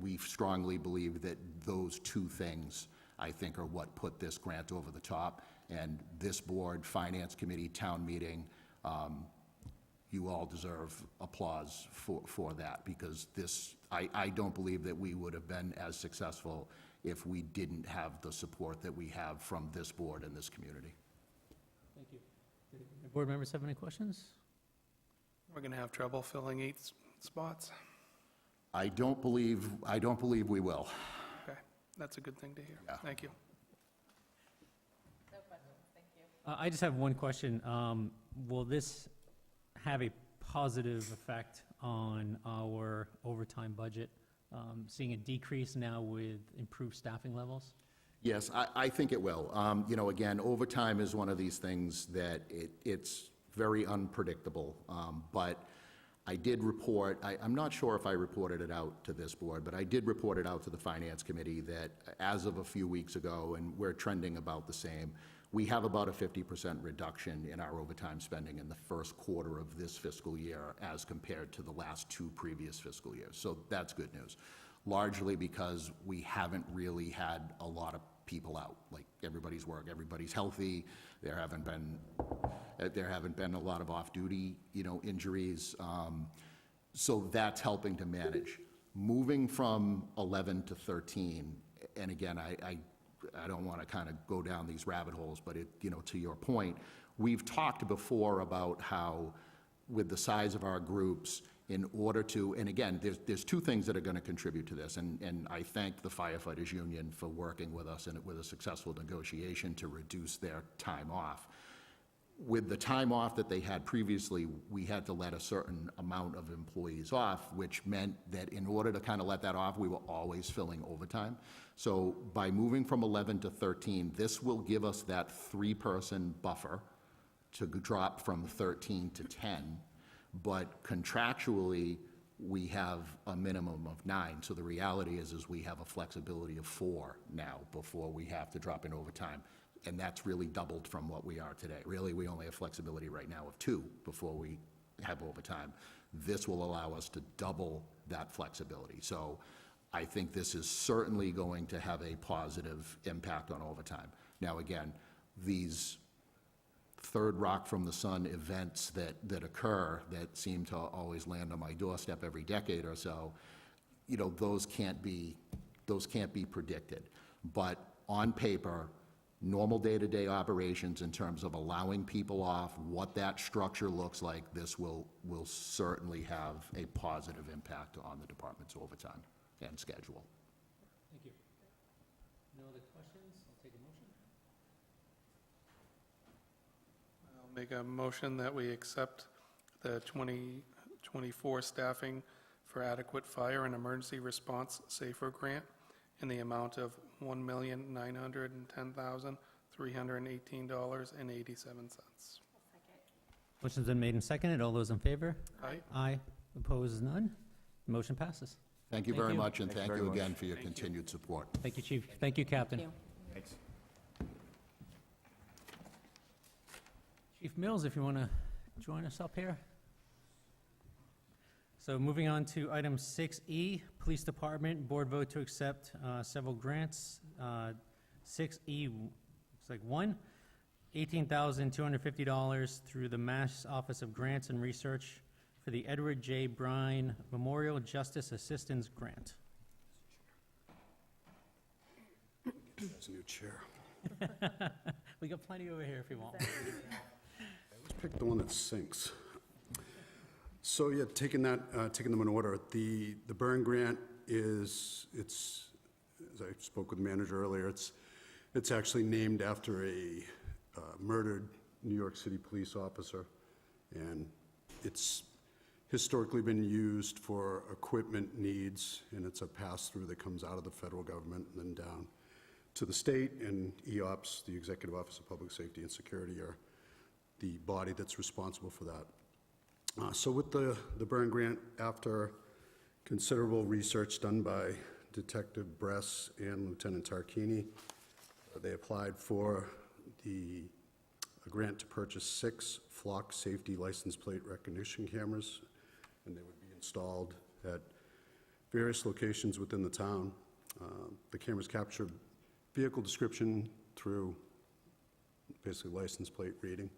[SPEAKER 12] we strongly believe that those 2 things, I think, are what put this grant over the top. And this board, finance committee, town meeting, you all deserve applause for that, because this, I don't believe that we would have been as successful if we didn't have the support that we have from this board and this community.
[SPEAKER 1] Thank you. Do board members have any questions?
[SPEAKER 2] We're going to have trouble filling 8 spots.
[SPEAKER 12] I don't believe we will.
[SPEAKER 2] Okay, that's a good thing to hear.
[SPEAKER 12] Yeah.
[SPEAKER 2] Thank you.
[SPEAKER 13] No questions, thank you.
[SPEAKER 1] I just have one question. Will this have a positive effect on our overtime budget, seeing a decrease now with improved staffing levels?
[SPEAKER 12] Yes, I think it will. You know, again, overtime is one of these things that it's very unpredictable. But I did report, I'm not sure if I reported it out to this board, but I did report it out to the Finance Committee that as of a few weeks ago, and we're trending about the same, we have about a 50% reduction in our overtime spending in the first quarter of this fiscal year as compared to the last 2 previous fiscal years. So that's good news. Largely because we haven't really had a lot of people out. Like, everybody's everybody's healthy. There haven't been a lot of off-duty, you know, injuries. So that's helping to manage. Moving from 11 to 13, and again, I don't want to kind of go down these rabbit holes, but you know, to your point, we've talked before about how, with the size of our groups, in order to, and again, there's 2 things that are going to contribute to this, and I thank the firefighters union for working with us and with a successful negotiation to reduce their time off. With the time off that they had previously, we had to let a certain amount of employees off, which meant that in order to kind of let that off, we were always filling overtime. So by moving from 11 to 13, this will give us that 3-person buffer to drop from 13 to 10. But contractually, we have a minimum of 9. So the reality is we have a flexibility of 4 now before we have to drop in overtime. And that's really doubled from what we are today. Really, we only have flexibility right now of 2 before we have overtime. This will allow us to double that flexibility. So I think this is certainly going to have a positive impact on overtime. Now, again, these third rock from the sun events that occur that seem to always land on my doorstep every decade or so, you know, those can't be predicted. But on paper, normal day-to-day operations in terms of allowing people off, what that structure looks like, this will certainly have a positive impact on the department's overtime and schedule.
[SPEAKER 1] Thank you. No other questions? I'll take a motion.
[SPEAKER 2] I'll make a motion that we accept the 2024 staffing for adequate fire and emergency response SAFER grant in the amount of $1,910,318.87.
[SPEAKER 1] Motion's been made and seconded. All those in favor?
[SPEAKER 2] Aye.
[SPEAKER 1] Aye. Opposed, none. Motion passes.
[SPEAKER 12] Thank you
[SPEAKER 1] Thank
[SPEAKER 12] very
[SPEAKER 1] you.
[SPEAKER 12] much, and
[SPEAKER 14] Thank you
[SPEAKER 12] thank
[SPEAKER 14] very
[SPEAKER 12] you again
[SPEAKER 14] much.
[SPEAKER 12] for your continued support.
[SPEAKER 1] Thank you, Chief. Thank you, Captain.
[SPEAKER 5] Thank you.
[SPEAKER 14] Thanks.
[SPEAKER 1] Chief Mills, if you want to join us up here. So moving on to item 6E, Police Department, Board vote to accept several grants. 6E, looks like 1, $18,250 through the Mass Office of Grants and Research for the Edward J. Brine Memorial Justice Assistance Grant.
[SPEAKER 3] There's a new chair.
[SPEAKER 1] We got plenty over here if you want.
[SPEAKER 3] Let's pick the one that sinks. So, yeah, taking them in order, the burn grant it's, as I spoke with the manager earlier, it's actually named after a murdered New York City police officer, and it's historically been used for equipment needs, and it's a pass-through that comes out of the federal government and then down to the state, and EOPS, the Executive Office of Public Safety and Security, are the body that's responsible for that. So with the burn grant, after considerable research done by Detective Bress and Lieutenant Tarquini, they applied for a grant to purchase 6 flock safety license plate recognition cameras, and they would be installed at various locations within the town. The cameras capture vehicle description through basically license plate reading.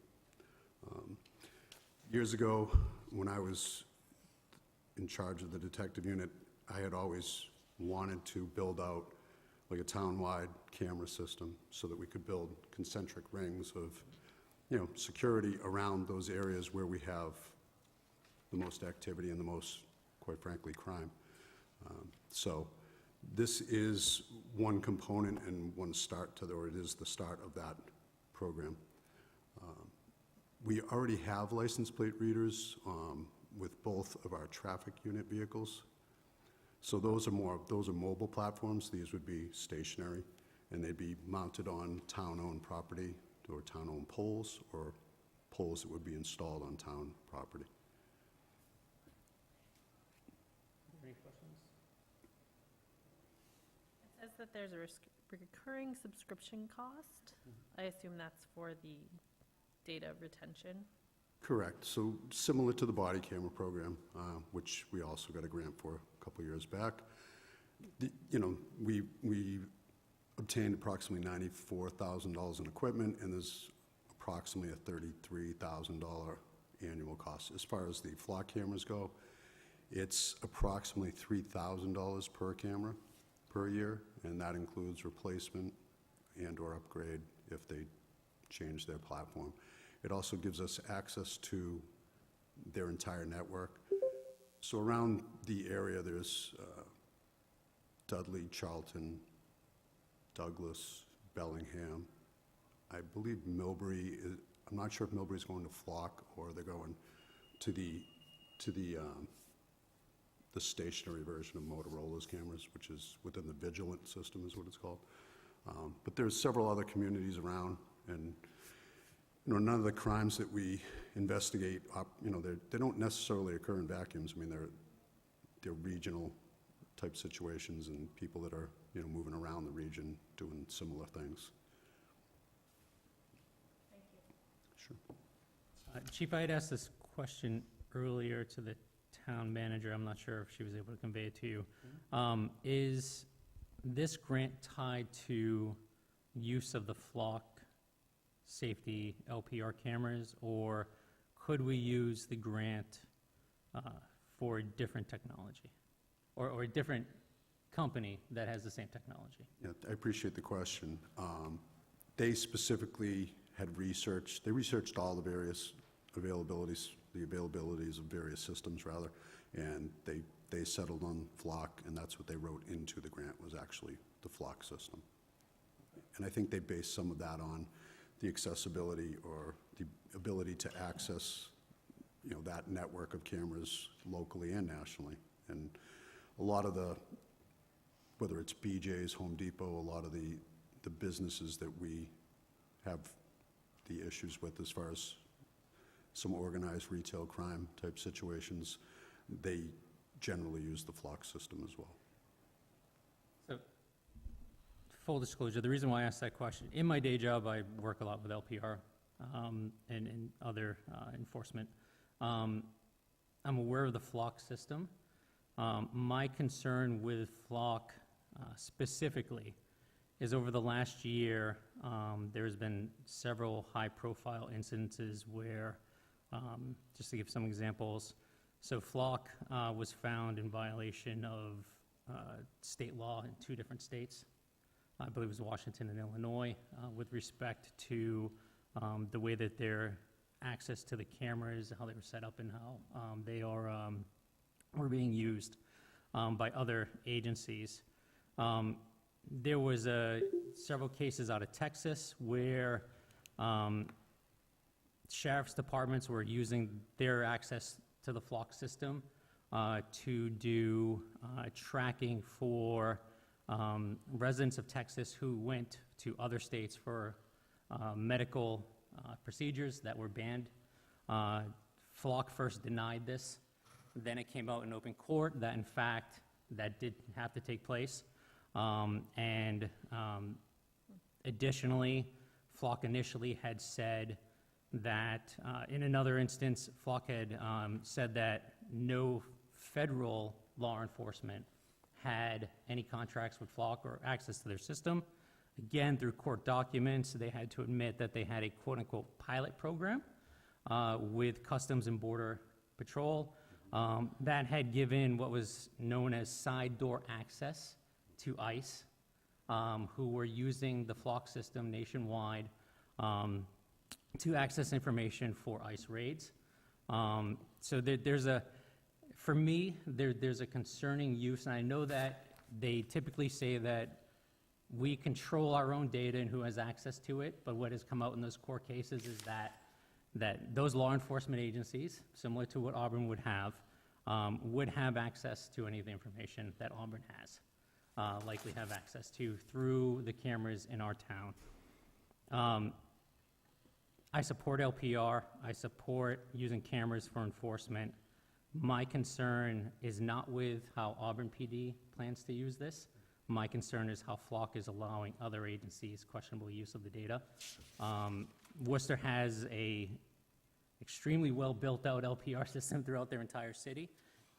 [SPEAKER 3] Years ago, when I was in charge of the detective unit, I had always wanted to build out like a town-wide camera system so that we could build concentric rings of, security around those areas where we have the most activity and the most, quite frankly, crime. So this is one component and one start to, or it is the start of that program. We already have license plate readers with both of our traffic unit vehicles. So those are mobile platforms. These would be stationary, and they'd be mounted on town-owned property or town-owned poles, or poles that would be installed on town property.
[SPEAKER 1] Any questions?
[SPEAKER 13] It says that there's a recurring subscription cost. I assume that's for the data retention.
[SPEAKER 3] Correct. So similar to the body camera program, which we also got a grant for a couple years back. We obtained approximately $94,000 in equipment, and there's approximately a $33,000 annual cost. As far as the flock cameras go, it's approximately $3,000 per camera per year, and that includes replacement and/or upgrade if they change their platform. It also gives us access to their entire network. So around the area, there's Dudley, Charlton, Douglas, Bellingham. I believe Millbury is, I'm not sure if Millbury's going to Flock or they're going to the stationary version of Motorola's cameras, which is within the Vigilant system is what it's called. But there's several other communities around, and none of the crimes that we investigate, they don't necessarily occur in vacuums. I mean, they're regional type situations and people that are, moving around the region doing similar things.
[SPEAKER 13] Thank you.
[SPEAKER 3] Sure.
[SPEAKER 1] Chief, I had asked this question earlier to the town manager. I'm not sure if she was able to convey it to you. Is this grant tied to use of the flock safety LPR cameras, or could we use the grant for a different technology or a different company that has the same technology?
[SPEAKER 3] Yeah, I appreciate the question. They specifically had researched all the various availabilities of various systems, rather, and they settled on Flock, and that's what they wrote into the grant, was actually the Flock system. And I think they based some of that on the accessibility or the ability to access, that network of cameras locally and nationally. And a lot of whether it's BJ's, Home Depot, a lot of the businesses that we have the issues with as far as some organized retail crime type situations, they generally use the Flock system as well.
[SPEAKER 1] So, full disclosure, the reason why I asked that question, in my day job, I work a lot with LPR and other enforcement. I'm aware of the Flock system. My concern with Flock specifically is over the last year, there's been several high-profile incidences where, just to give some examples, so Flock was found in violation of state law in 2 different states. I believe it was Washington and Illinois, with respect to the way that their access to the cameras, how they were set up, and how they were being used by other agencies. There was several cases out of Texas where sheriff's departments were using their access to the Flock system to do tracking for residents of Texas who went to other states for medical procedures that were banned. Flock first denied this. Then it came out in open court that, in fact, that did have to take place. Additionally, Flock initially had said that, in another instance, Flock had said that no federal law enforcement had any contracts with Flock or access to their system. Again, through court documents, they had to admit that they had a quote-unquote pilot program with Customs and Border Patrol that had given what was known as side door access to ICE, who were using the flock system nationwide to access information for ICE raids. So there's a, for me, there's a concerning use, and I know that they typically say that we control our own data and who has access to it, but what has come out in those court cases is that those law enforcement agencies, similar to what Auburn would have access to any of the information that Auburn has, likely have access to through the cameras in our town. I support LPR. I support using cameras for enforcement. My concern is not with how Auburn PD plans to use this. My concern is how Flock is allowing other agencies questionable use of the data. Worcester has a extremely well built out LPR system throughout their entire city.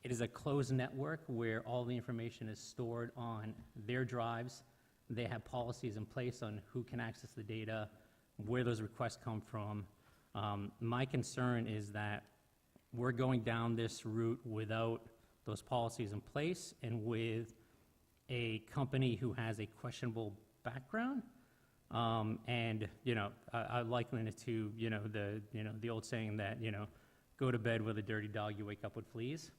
[SPEAKER 1] It is a closed network where all the information is stored on their drives. They have policies in place on who can access the data, where those requests come from. My concern is that we're going down this route without those policies in place and with a company who has a questionable background. And, I liken it to, the old saying that, go to bed with a dirty dog, you wake up with fleas.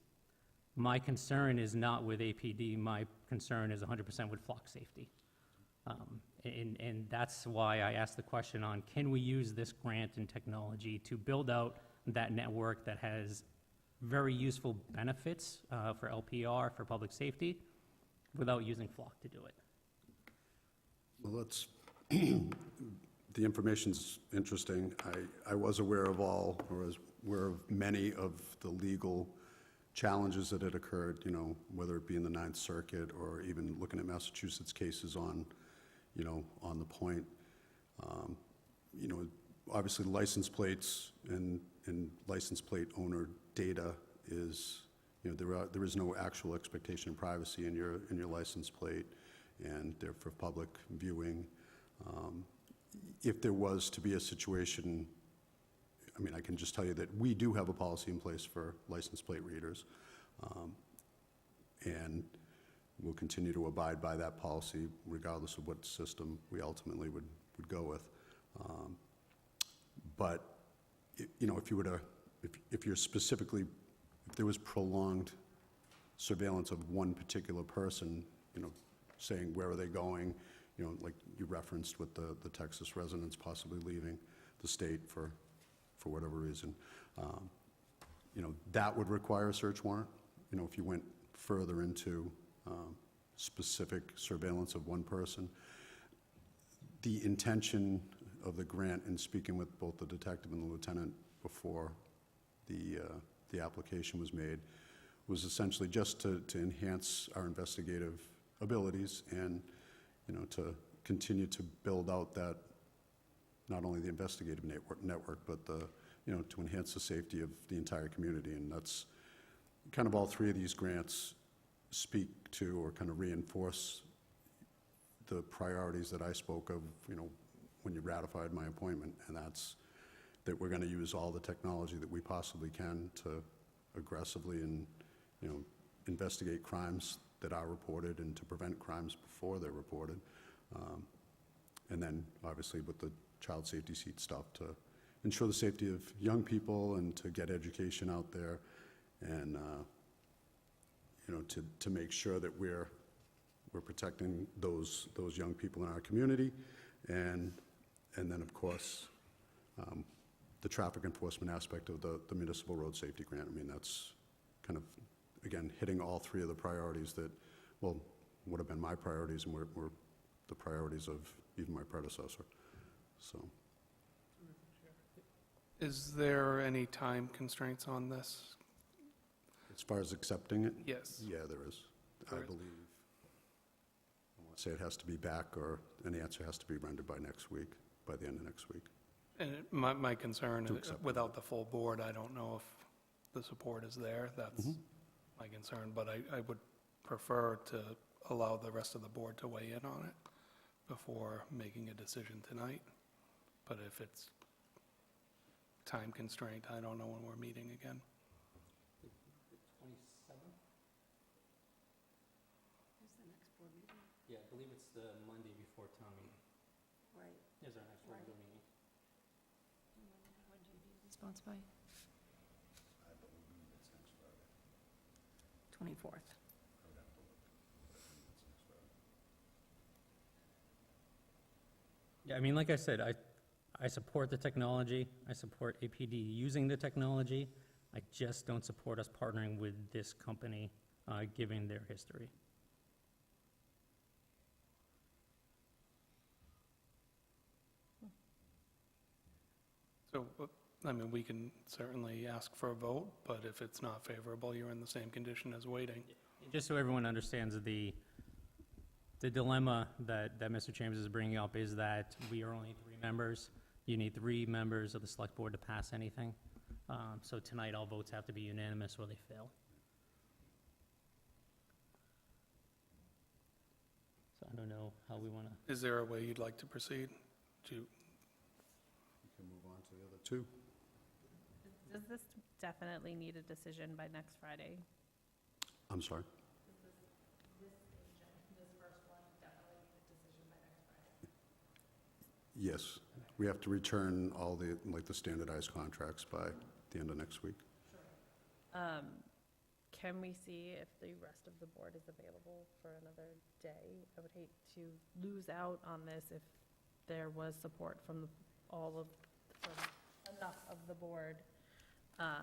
[SPEAKER 1] My concern is not with APD. My concern is 100% with flock safety. And that's why I asked the question on, can we use this grant and technology to build out that network that has very useful benefits for LPR, for public safety, without using flock to do it?
[SPEAKER 15] Well, the information's interesting. I was aware of aware of many of the legal challenges that had occurred, whether it be in the Ninth Circuit or even looking at Massachusetts cases on the point. Obviously license plates and license plate owner data is, there is no actual expectation of privacy in your license plate, and they're for public viewing. If there was to be a situation, I can just tell you that we do have a policy in place for license plate readers, and we'll continue to abide by that policy regardless of what system we ultimately would go with. But if you're specifically, if there was prolonged surveillance of one particular person, saying where are they going, like you referenced with the Texas residents possibly leaving the state for whatever reason, that would require a search warrant. If you went further into specific surveillance of one person. The intention of the grant, in speaking with both the detective and the lieutenant before the application was made, was essentially just to enhance our investigative abilities and to continue to build out that, not only the investigative network, but to enhance the safety of the entire community. And that's kind of all three of these grants speak to or kind of reinforce the priorities that I spoke of, when you ratified my appointment, and that's that we're going to use all the technology that we possibly can to aggressively and, investigate crimes that are reported and to prevent crimes before they're reported. And then, obviously, with the child safety seat stuff, to ensure the safety of young people and to get education out there, and to make sure that we're protecting those young people in our community, and then, of course, the traffic enforcement aspect of the municipal road safety grant. That's kind of, again, hitting all three of the priorities that, well, would have been my priorities and were the priorities of even my predecessor. So,
[SPEAKER 2] Is there any time constraints on this?
[SPEAKER 15] as far as accepting it?
[SPEAKER 2] Yes.
[SPEAKER 15] Yeah, there is. I believe, I want to say it has to be back, or an answer has to be rendered by next week, by the end of next week.
[SPEAKER 2] And my concern,
[SPEAKER 15] To
[SPEAKER 2] is
[SPEAKER 15] accept.
[SPEAKER 2] without the full board, I don't know if the support is there. That's my concern, but I would prefer to allow the rest of the board to weigh in on it before making a decision tonight. But if it's time constraint, I don't know when we're meeting again.
[SPEAKER 1] the Monday before town meeting.
[SPEAKER 5] Right.
[SPEAKER 1] Is our next regular meeting.
[SPEAKER 5] When do you need a response by?
[SPEAKER 15] I believe it's next Friday.
[SPEAKER 5] 24th.
[SPEAKER 15] I would have to look. But I think it's next Friday.
[SPEAKER 1] Yeah, I mean, like I said, I support the technology. I support APD using the technology. I just don't support us partnering with this company, given their history.
[SPEAKER 2] So, I mean, we can certainly ask for a vote, but if it's not favorable, you're in the same condition as waiting.
[SPEAKER 1] Just so everyone understands, the dilemma that Mr. Chambers is bringing up is that we are only 3 members. You need 3 members of the select board to pass anything. So tonight, all votes have to be unanimous or they fail. So I don't know how we want to.
[SPEAKER 2] Is there a way you'd like to proceed? Do you,
[SPEAKER 15] We can move on to the other 2.
[SPEAKER 13] Does this definitely need a decision by next Friday?
[SPEAKER 15] I'm sorry? Yes, we have to return all the, like, the standardized contracts by the end of next week.
[SPEAKER 13] Can we see if the rest of the board is available for another day? I would hate to lose out on this if there was support from from enough of the board. Anybody?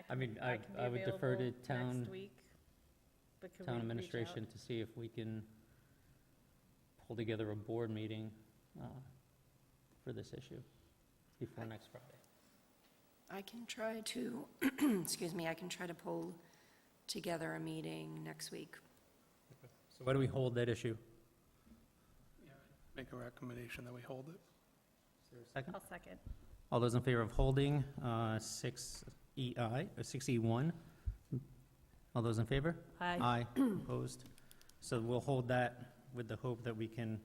[SPEAKER 1] I mean,
[SPEAKER 13] I can be
[SPEAKER 1] I would defer to
[SPEAKER 13] available
[SPEAKER 1] town,
[SPEAKER 13] next week, but could we
[SPEAKER 1] town
[SPEAKER 13] reach
[SPEAKER 1] administration
[SPEAKER 13] out?
[SPEAKER 1] to see if we can pull together a board meeting for this issue before next Friday.
[SPEAKER 5] I can try to, excuse me, I can try to pull together a meeting next week.
[SPEAKER 1] So why do we hold that issue?
[SPEAKER 2] make a recommendation that we hold it?
[SPEAKER 1] Is there a second?
[SPEAKER 13] I'll second.
[SPEAKER 1] All those in favor of holding 6EI, or 6E1? All those in favor?
[SPEAKER 13] Aye.
[SPEAKER 1] Aye, opposed. So we'll hold that with the hope that we can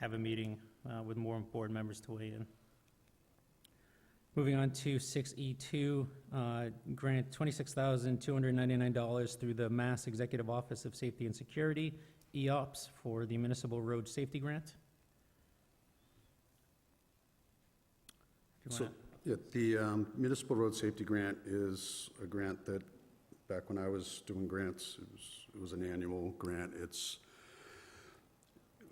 [SPEAKER 1] have a meeting with more board members to weigh in. Moving on to 6E2, grant $26,299 through the Mass Executive Office of Safety and Security, EOPS, for the Municipal Road Safety Grant. If you
[SPEAKER 15] So,
[SPEAKER 1] wanna-
[SPEAKER 15] yeah, the Municipal Road Safety Grant is a grant that, back when I was doing grants, it was an annual grant. It's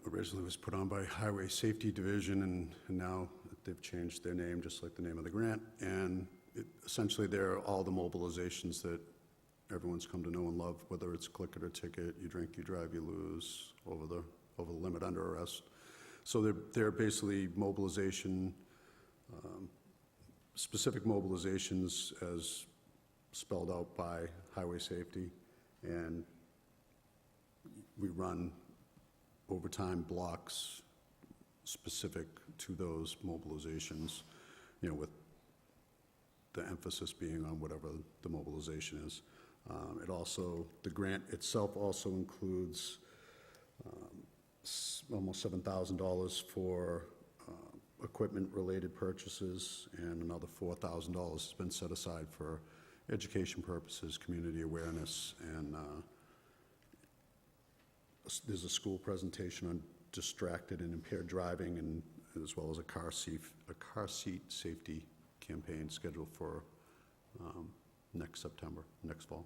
[SPEAKER 15] originally was put on by Highway Safety Division, and now they've changed their name, just like the name of the grant. And essentially, they're all the mobilizations that everyone's come to know and love, whether it's click it or ticket, you drink, you drive, you lose, over the limit, under arrest. So they're basically mobilization, specific mobilizations as spelled out by Highway Safety, and we run overtime blocks specific to those mobilizations, with the emphasis being on whatever the mobilization is. It also, the grant itself also includes almost $7,000 for equipment-related purchases, and another $4,000 has been set aside for education purposes, community awareness, and there's a school presentation on distracted and impaired driving, and as well as a car seat safety campaign scheduled for next September, next fall.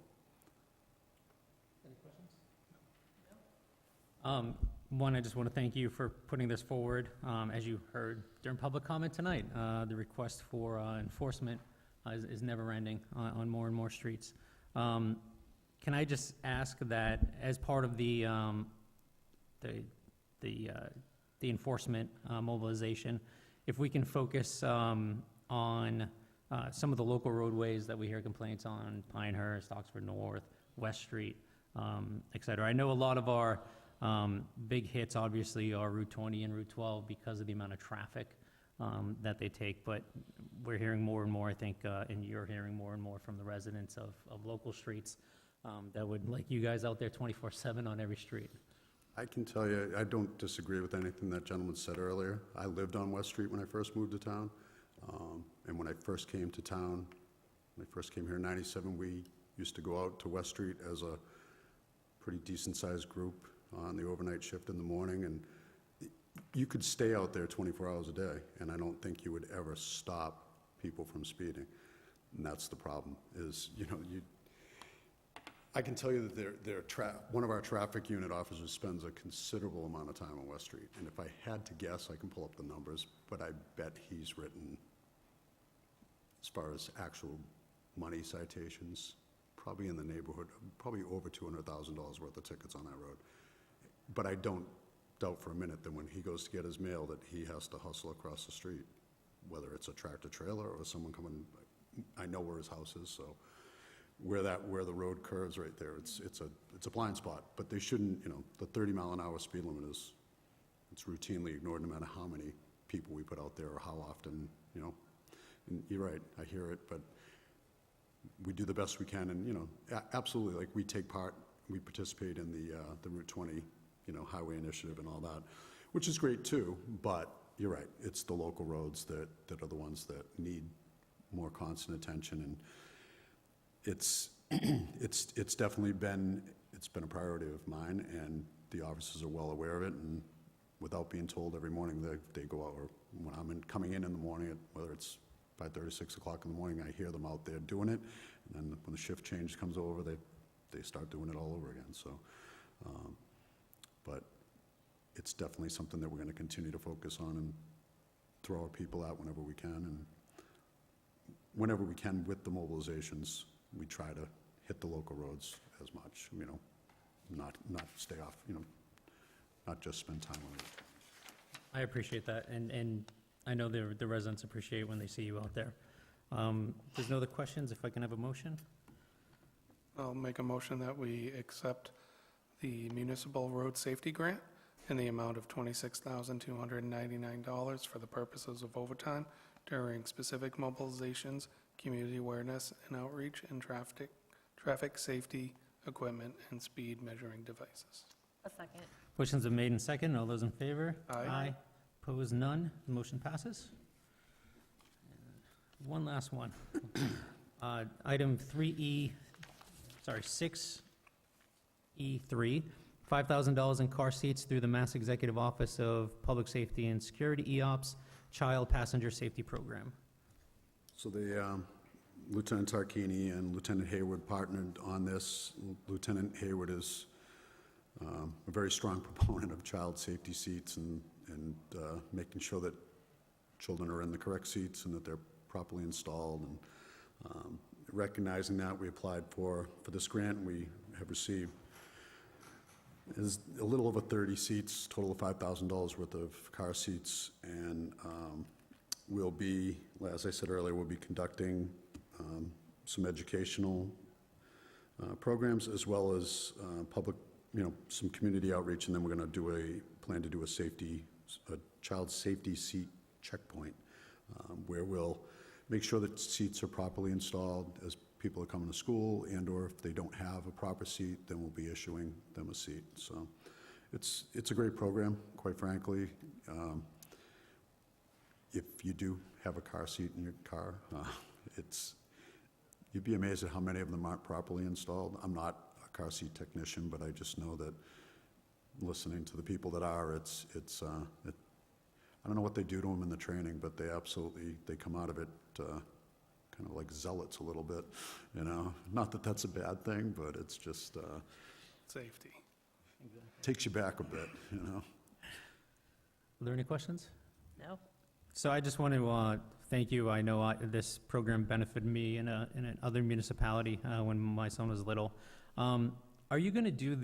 [SPEAKER 1] Any questions? One, I just want to thank you for putting this forward. As you heard during public comment tonight, the request for enforcement is never ending on more and more streets. Can I just ask that as part of the enforcement mobilization, if we can focus on some of the local roadways that we hear complaints on, Pinehurst, Oxford North, West Street, et cetera. I know a lot of our big hits obviously are Route 20 and Route 12 because of the amount of traffic that they take, but we're hearing more and more, I think, and you're hearing more and more from the residents of local streets that would like you guys out there 24/7 on every street.
[SPEAKER 15] I can tell you, I don't disagree with anything that gentleman said earlier. I lived on West Street when I first moved to town, and when I first came to town, when I first came here in 97, we used to go out to West Street as a pretty decent-sized group on the overnight shift in the morning, and you could stay out there 24 hours a day, and I don't think you would ever stop people from speeding. And that's the problem, is, I can tell you that one of our traffic unit officers spends a considerable amount of time on West Street, and if I had to guess, I can pull up the numbers, but I bet he's written, as far as actual money citations, probably in the neighborhood, probably over $200,000 worth of tickets on that road. But I don't doubt for a minute that when he goes to get his mail, that he has to hustle across the street, whether it's a tractor trailer or someone coming. I know where his house is, so where the road curves right there, it's a blind spot. But they shouldn't, the 30-mile-an-hour speed limit it's routinely ignored no matter how many people we put out there or how often, And you're right, I hear it, but we do the best we can, and absolutely, like we participate in the Route 20, highway initiative and all that, which is great too. But you're right, it's the local roads that are the ones that need more constant attention, and it's definitely been a priority of mine, and the officers are well aware of it. And without being told every morning, they go out, or when I'm coming in the morning, whether it's 5:30, 6 o'clock in the morning, I hear them out there doing it, and then when the shift change comes over, they start doing it all over again. So, but it's definitely something that we're going to continue to focus on and throw our people out whenever we can, and whenever we can with the mobilizations, we try to hit the local roads as much, not stay off, not just spend time on it.
[SPEAKER 1] I appreciate that, and I know the residents appreciate when they see you out there. There's no other questions, if I can have a motion?
[SPEAKER 2] I'll make a motion that we accept the municipal road safety grant in the amount of $26,299 for the purposes of overtime during specific mobilizations, community awareness and outreach, and traffic safety equipment and speed measuring devices.
[SPEAKER 13] A second.
[SPEAKER 1] Motion's been made and second. All those in favor?
[SPEAKER 2] Aye.
[SPEAKER 1] Opposed, none. The motion passes. One last one. Item 6E3, $5,000 in car seats through the Mass Executive Office of Public Safety and Security, EOPS, Child Passenger Safety Program.
[SPEAKER 15] So Lieutenant Tarquini and Lieutenant Hayward partnered on this. Lieutenant Hayward is a very strong proponent of child safety seats and making sure that children are in the correct seats and that they're properly installed. And recognizing that, we applied for this grant. We have received is a little over 30 seats, total of $5,000 worth of car seats, and we'll be, as I said earlier, we'll be conducting some educational programs, as well as public, some community outreach, and then we're going to plan to do a child safety seat checkpoint, where we'll make sure that seats are properly installed as people are coming to school, and/or if they don't have a proper seat, then we'll be issuing them a seat. So it's a great program, quite frankly. If you do have a car seat in your car, you'd be amazed at how many of them aren't properly installed. I'm not a car seat technician, but I just know that listening to the people that are, I don't know what they do to them in the training, but they come out of it kind of like zealots a little bit, Not that that's a bad thing, but it's just
[SPEAKER 2] Safety.
[SPEAKER 15] takes you back a bit,
[SPEAKER 1] Are there any questions?
[SPEAKER 13] No?
[SPEAKER 1] So I just want to thank you. I know this program benefited me in another municipality when my son was little. Are you going to do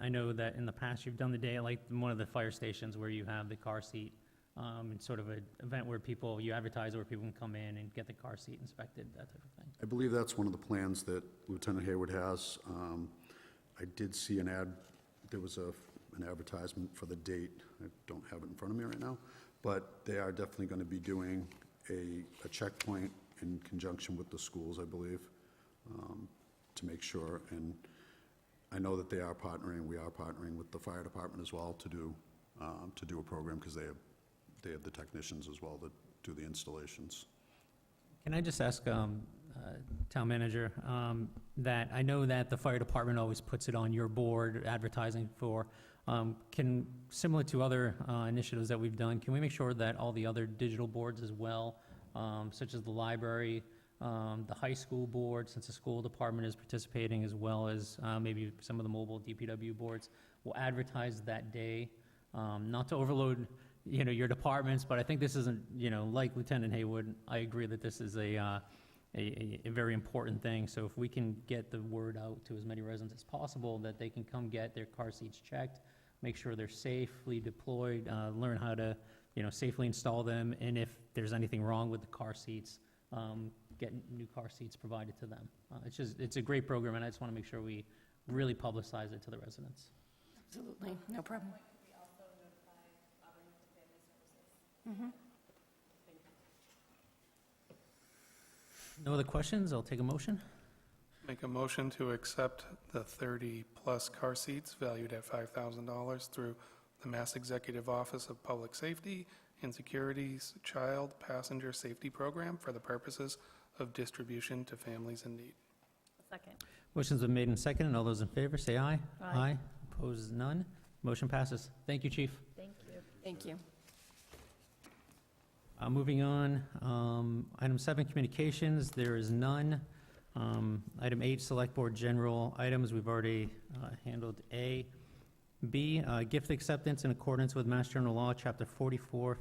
[SPEAKER 1] I know that in the past you've done the day at like one of the fire stations where you have the car seat, and sort of an event where you advertise where people can come in and get the car seat inspected, that type of thing.
[SPEAKER 15] I believe that's one of the plans that Lieutenant Hayward has. I did see there was an advertisement for the date. I don't have it in front of me right now, but they are definitely going to be doing a checkpoint in conjunction with the schools, I believe, to make sure. And I know that we are partnering with the fire department as well to do a program, because they have the technicians as well that do the installations.
[SPEAKER 1] Can I just ask, Town Manager, that I know that the fire department always puts it on your board, advertising for, similar to other initiatives that we've done, can we make sure that all the other digital boards as well, such as the library, the high school board, since the school department is participating, as well as maybe some of the mobile DPW boards, will advertise that day, not to overload, your departments, but I think this isn't, like Lieutenant Haywood, I agree that this is a very important thing. So if we can get the word out to as many residents as possible, that they can come get their car seats checked, make sure they're safely deployed, learn how to, safely install them, and if there's anything wrong with the car seats, get new car seats provided to them. It's a great program, and I just want to make sure we really publicize it to the residents.
[SPEAKER 5] Absolutely, no problem. Mhm.
[SPEAKER 1] No other questions? I'll take a motion.
[SPEAKER 2] Make a motion to accept the 30-plus car seats valued at $5,000 through the Mass Executive Office of Public Safety and Security's Child Passenger Safety Program for the purposes of distribution to families in need.
[SPEAKER 13] Second.
[SPEAKER 1] Motion's been made and seconded, and all those in favor say aye.
[SPEAKER 13] Aye.
[SPEAKER 1] Opposed, none. Motion passes. Thank you, Chief.
[SPEAKER 13] Thank you.
[SPEAKER 5] Thank you.
[SPEAKER 1] Moving on, item 7, communications, there is none. Item 8, select board general items, we've already handled A. B, gift acceptance in accordance with Mass General Law, Chapter 44,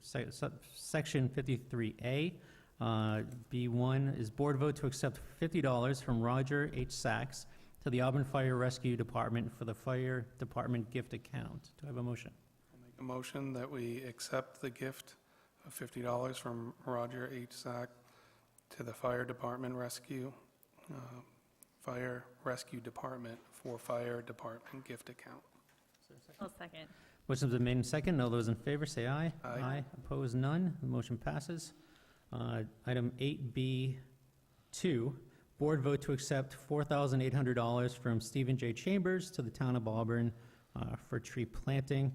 [SPEAKER 1] Section 53A. B1 is board vote to accept $50 from Roger H. Sachs to the Auburn Fire Rescue Department for the Fire Department gift account. Do I have a motion?
[SPEAKER 2] I'll make a motion that we accept the gift of $50 from Roger H. Sack to the Fire Department Fire Rescue Department for Fire Department gift account.
[SPEAKER 13] I'll second.
[SPEAKER 1] Motion's been made and seconded. All those in favor say aye.
[SPEAKER 2] Aye.
[SPEAKER 1] Opposed, none. The motion passes. Item 8B2, board vote to accept $4,800 from Stephen J. Chambers to the town of Auburn for tree planting.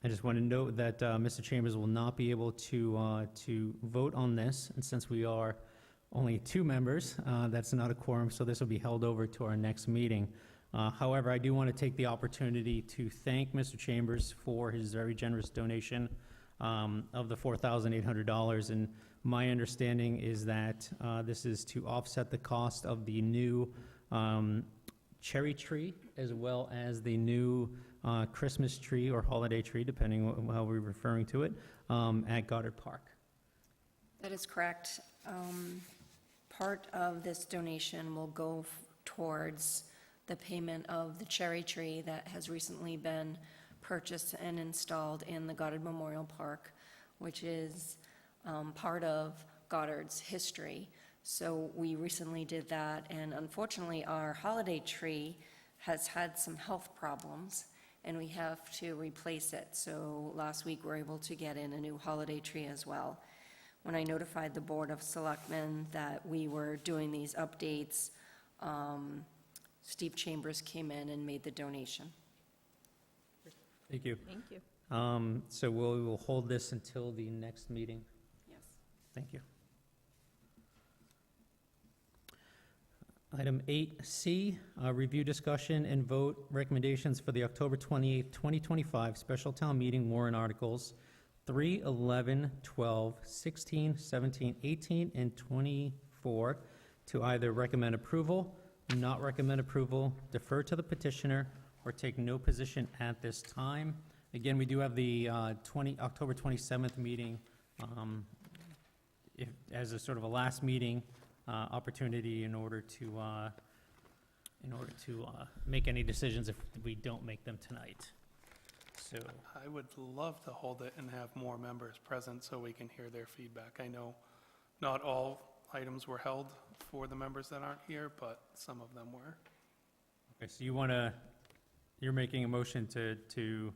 [SPEAKER 1] I just want to note that Mr. Chambers will not be able to vote on this, and since we are only 2 members, that's not a quorum, so this will be held over to our next meeting. However, I do want to take the opportunity to thank Mr. Chambers for his very generous donation of the $4,800, and my understanding is that this is to offset the cost of the new cherry tree, as well as the new Christmas tree or holiday tree, depending on how we're referring to it, at Goddard Park.
[SPEAKER 5] That is correct. Part of this donation will go towards the payment of the cherry tree that has recently been purchased and installed in the Goddard Memorial Park, which is part of Goddard's history. So we recently did that, and unfortunately, our holiday tree has had some health problems, and we have to replace it. So last week, we were able to get in a new holiday tree as well. When I notified the Board of Selectmen that we were doing these updates, Steve Chambers came in and made the donation.
[SPEAKER 1] Thank you.
[SPEAKER 13] Thank you.
[SPEAKER 1] So we will hold this until the next meeting.
[SPEAKER 5] Yes.
[SPEAKER 1] Thank you. Item 8C, review, discussion, and vote recommendations for the October 28th, 2025 special town meeting warrant articles 3, 11, 12, 16, 17, 18, and 24 to either recommend approval, not recommend approval, defer to the petitioner, or take no position at this time. Again, we do have the October 27th meeting as a sort of a last meeting opportunity in order to make any decisions if we don't make them tonight. So
[SPEAKER 2] I would love to hold it and have more members present so we can hear their feedback. I know not all items were held for the members that aren't here, but some of them were.
[SPEAKER 1] okay, so you're making a motion to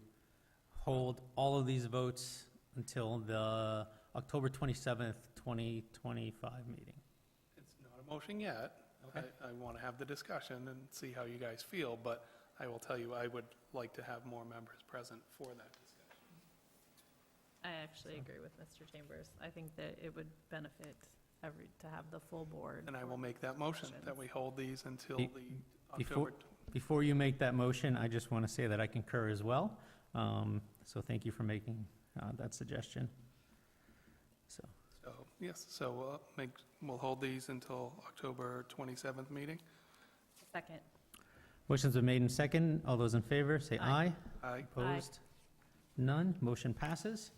[SPEAKER 1] hold all of these votes until the October 27th, 2025 meeting.
[SPEAKER 2] It's not a motion yet.
[SPEAKER 1] Okay.
[SPEAKER 2] I want to have the discussion and see how you guys feel, but I will tell you, I would like to have more members present for that discussion.
[SPEAKER 13] I actually agree with Mr. Chambers. I think that it would benefit to have the full board.
[SPEAKER 2] And I will make that motion, that we hold these until
[SPEAKER 1] Be-
[SPEAKER 2] the
[SPEAKER 1] Before,
[SPEAKER 2] October.
[SPEAKER 1] before you make that motion, I just want to say that I concur as well. So thank you for making that suggestion. So,
[SPEAKER 2] So, yes, so we'll hold these until October 27th meeting.
[SPEAKER 13] Second.
[SPEAKER 1] motion's been made in second. All those in favor, say aye.
[SPEAKER 13] Aye.
[SPEAKER 2] Aye.
[SPEAKER 1] Opposed? None. Motion passes.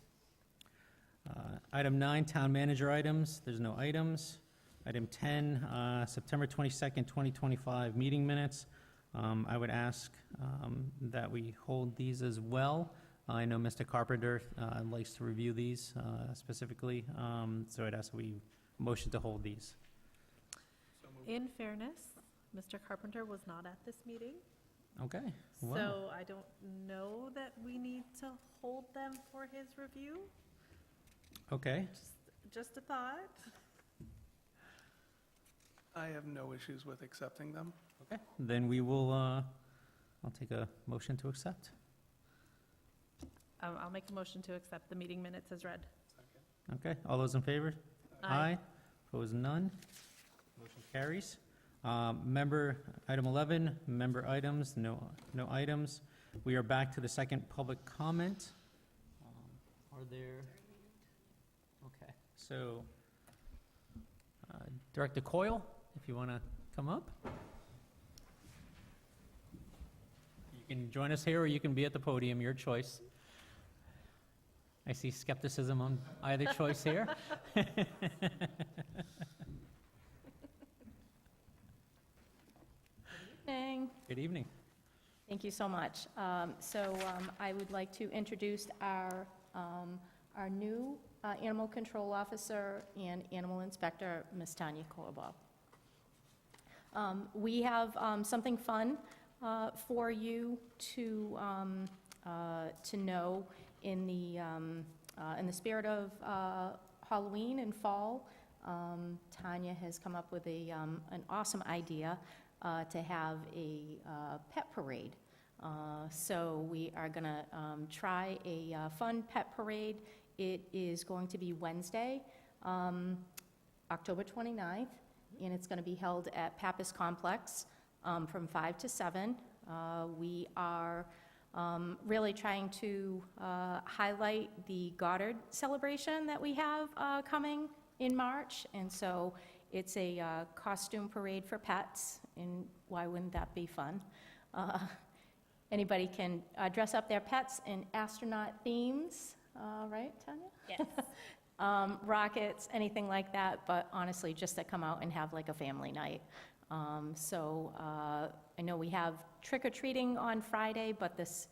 [SPEAKER 1] Item 9, town manager items. There's no items. Item 10, September 22nd, 2025 meeting minutes. I would ask that we hold these as well. I know Mr. Carpenter likes to review these specifically, so I'd ask that we motion to hold these.
[SPEAKER 13] In fairness, Mr. Carpenter was not at this meeting,
[SPEAKER 1] Okay. Wow.
[SPEAKER 13] so I don't know that we need to hold them for his review.
[SPEAKER 1] Okay.
[SPEAKER 13] Just a thought.
[SPEAKER 2] I have no issues with accepting them.
[SPEAKER 1] Okay. Then we will, I'll take a motion to accept.
[SPEAKER 13] I'll make a motion to accept the meeting minutes as read.
[SPEAKER 1] Okay. All those in favor?
[SPEAKER 13] Aye.
[SPEAKER 1] Opposed, none. Motion carries. Item 11, member items, no items. We are back to the second public comment. Are there? Okay, so Director Coyle, if you want to come up. You can join us here or you can be at the podium, your choice. I see skepticism on either choice here.
[SPEAKER 16] Evening.
[SPEAKER 1] Good evening.
[SPEAKER 16] Thank you so much. I would like to introduce our new animal control officer and animal inspector, Ms. Tanya Corbo. We have something fun for you to know in the spirit of Halloween and fall. Tanya has come up with an awesome idea to have a pet parade. So we are going to try a fun pet parade. It is going to be Wednesday, October 29th, and it's going to be held at Pappas Complex from 5 to 7. We are really trying to highlight the Goddard celebration that we have coming in March, and so it's a costume parade for pets, and why wouldn't that be fun? Anybody can dress up their pets in astronaut themes, right, Tanya?
[SPEAKER 13] Yes.
[SPEAKER 16] Rockets, anything like that, but honestly, just to come out and have like a family night. I know we have trick-or-treating on Friday, but this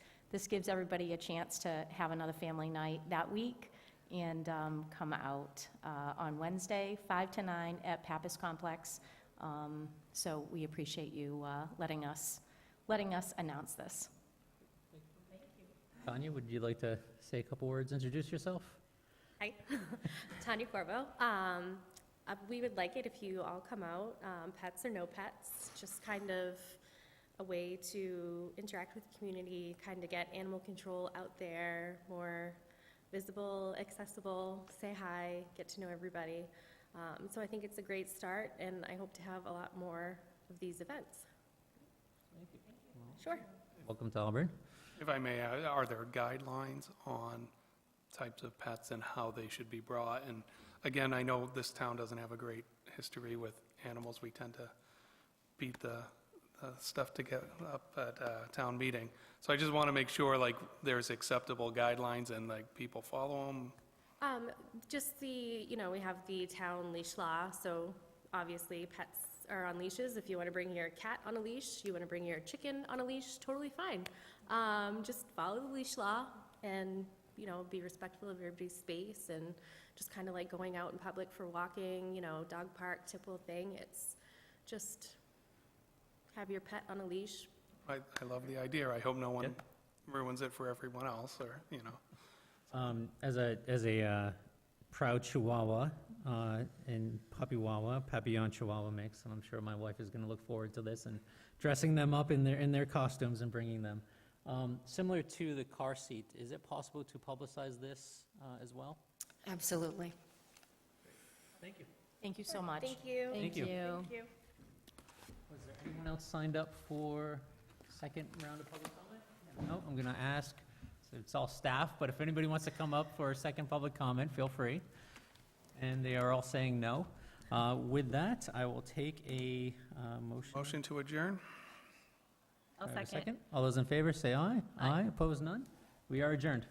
[SPEAKER 16] gives everybody a chance to have another family night that week and come out on Wednesday, 5 to 9 at Pappas Complex. So we appreciate you letting us announce this.
[SPEAKER 1] Tanya, would you like to say a couple words, introduce yourself?
[SPEAKER 17] Hi, Tanya Corbo. We would like it if you all come out, pets or no pets, just kind of a way to interact with the community, kind of get animal control out there, more visible, accessible, say hi, get to know everybody. So I think it's a great start, and I hope to have a lot more of these events.
[SPEAKER 1] Thank you.
[SPEAKER 17] Sure.
[SPEAKER 1] Welcome to Auburn.
[SPEAKER 2] If I may, are there guidelines on types of pets and how they should be brought? And again, I know this town doesn't have a great history with animals. We tend to beat the stuff to get up at town meeting. So I just want to make sure like there's acceptable guidelines and like people follow them.
[SPEAKER 17] Just we have the town leash law, so obviously pets are on leashes. If you want to bring your cat on a leash, you want to bring your chicken on a leash, totally fine. Just follow the leash law and, be respectful of everybody's space and just kind of like going out in public for walking, dog park, typical thing. It's just have your pet on a leash.
[SPEAKER 2] I love the idea. I hope no one ruins it for everyone else or.
[SPEAKER 1] As a proud Chihuahua and Papillon Chihuahua mix, and I'm sure my wife is going to look forward to this and dressing them up in their costumes and bringing them. Similar to the car seat, is it possible to publicize this as well?
[SPEAKER 5] Absolutely.
[SPEAKER 1] Thank you.
[SPEAKER 16] Thank you so much.
[SPEAKER 17] Thank you.
[SPEAKER 1] Thank you.
[SPEAKER 17] Thank you.
[SPEAKER 1] Was there anyone else signed up for second round of public comment? No, I'm going to ask, so it's all staff, but if anybody wants to come up for a second public comment, feel free. And they are all saying no. With that, I will take a motion.
[SPEAKER 2] Motion to adjourn?
[SPEAKER 13] I'll
[SPEAKER 1] Do I have a
[SPEAKER 13] second.
[SPEAKER 1] All those in favor, say aye. Aye. Opposed, none? We are adjourned.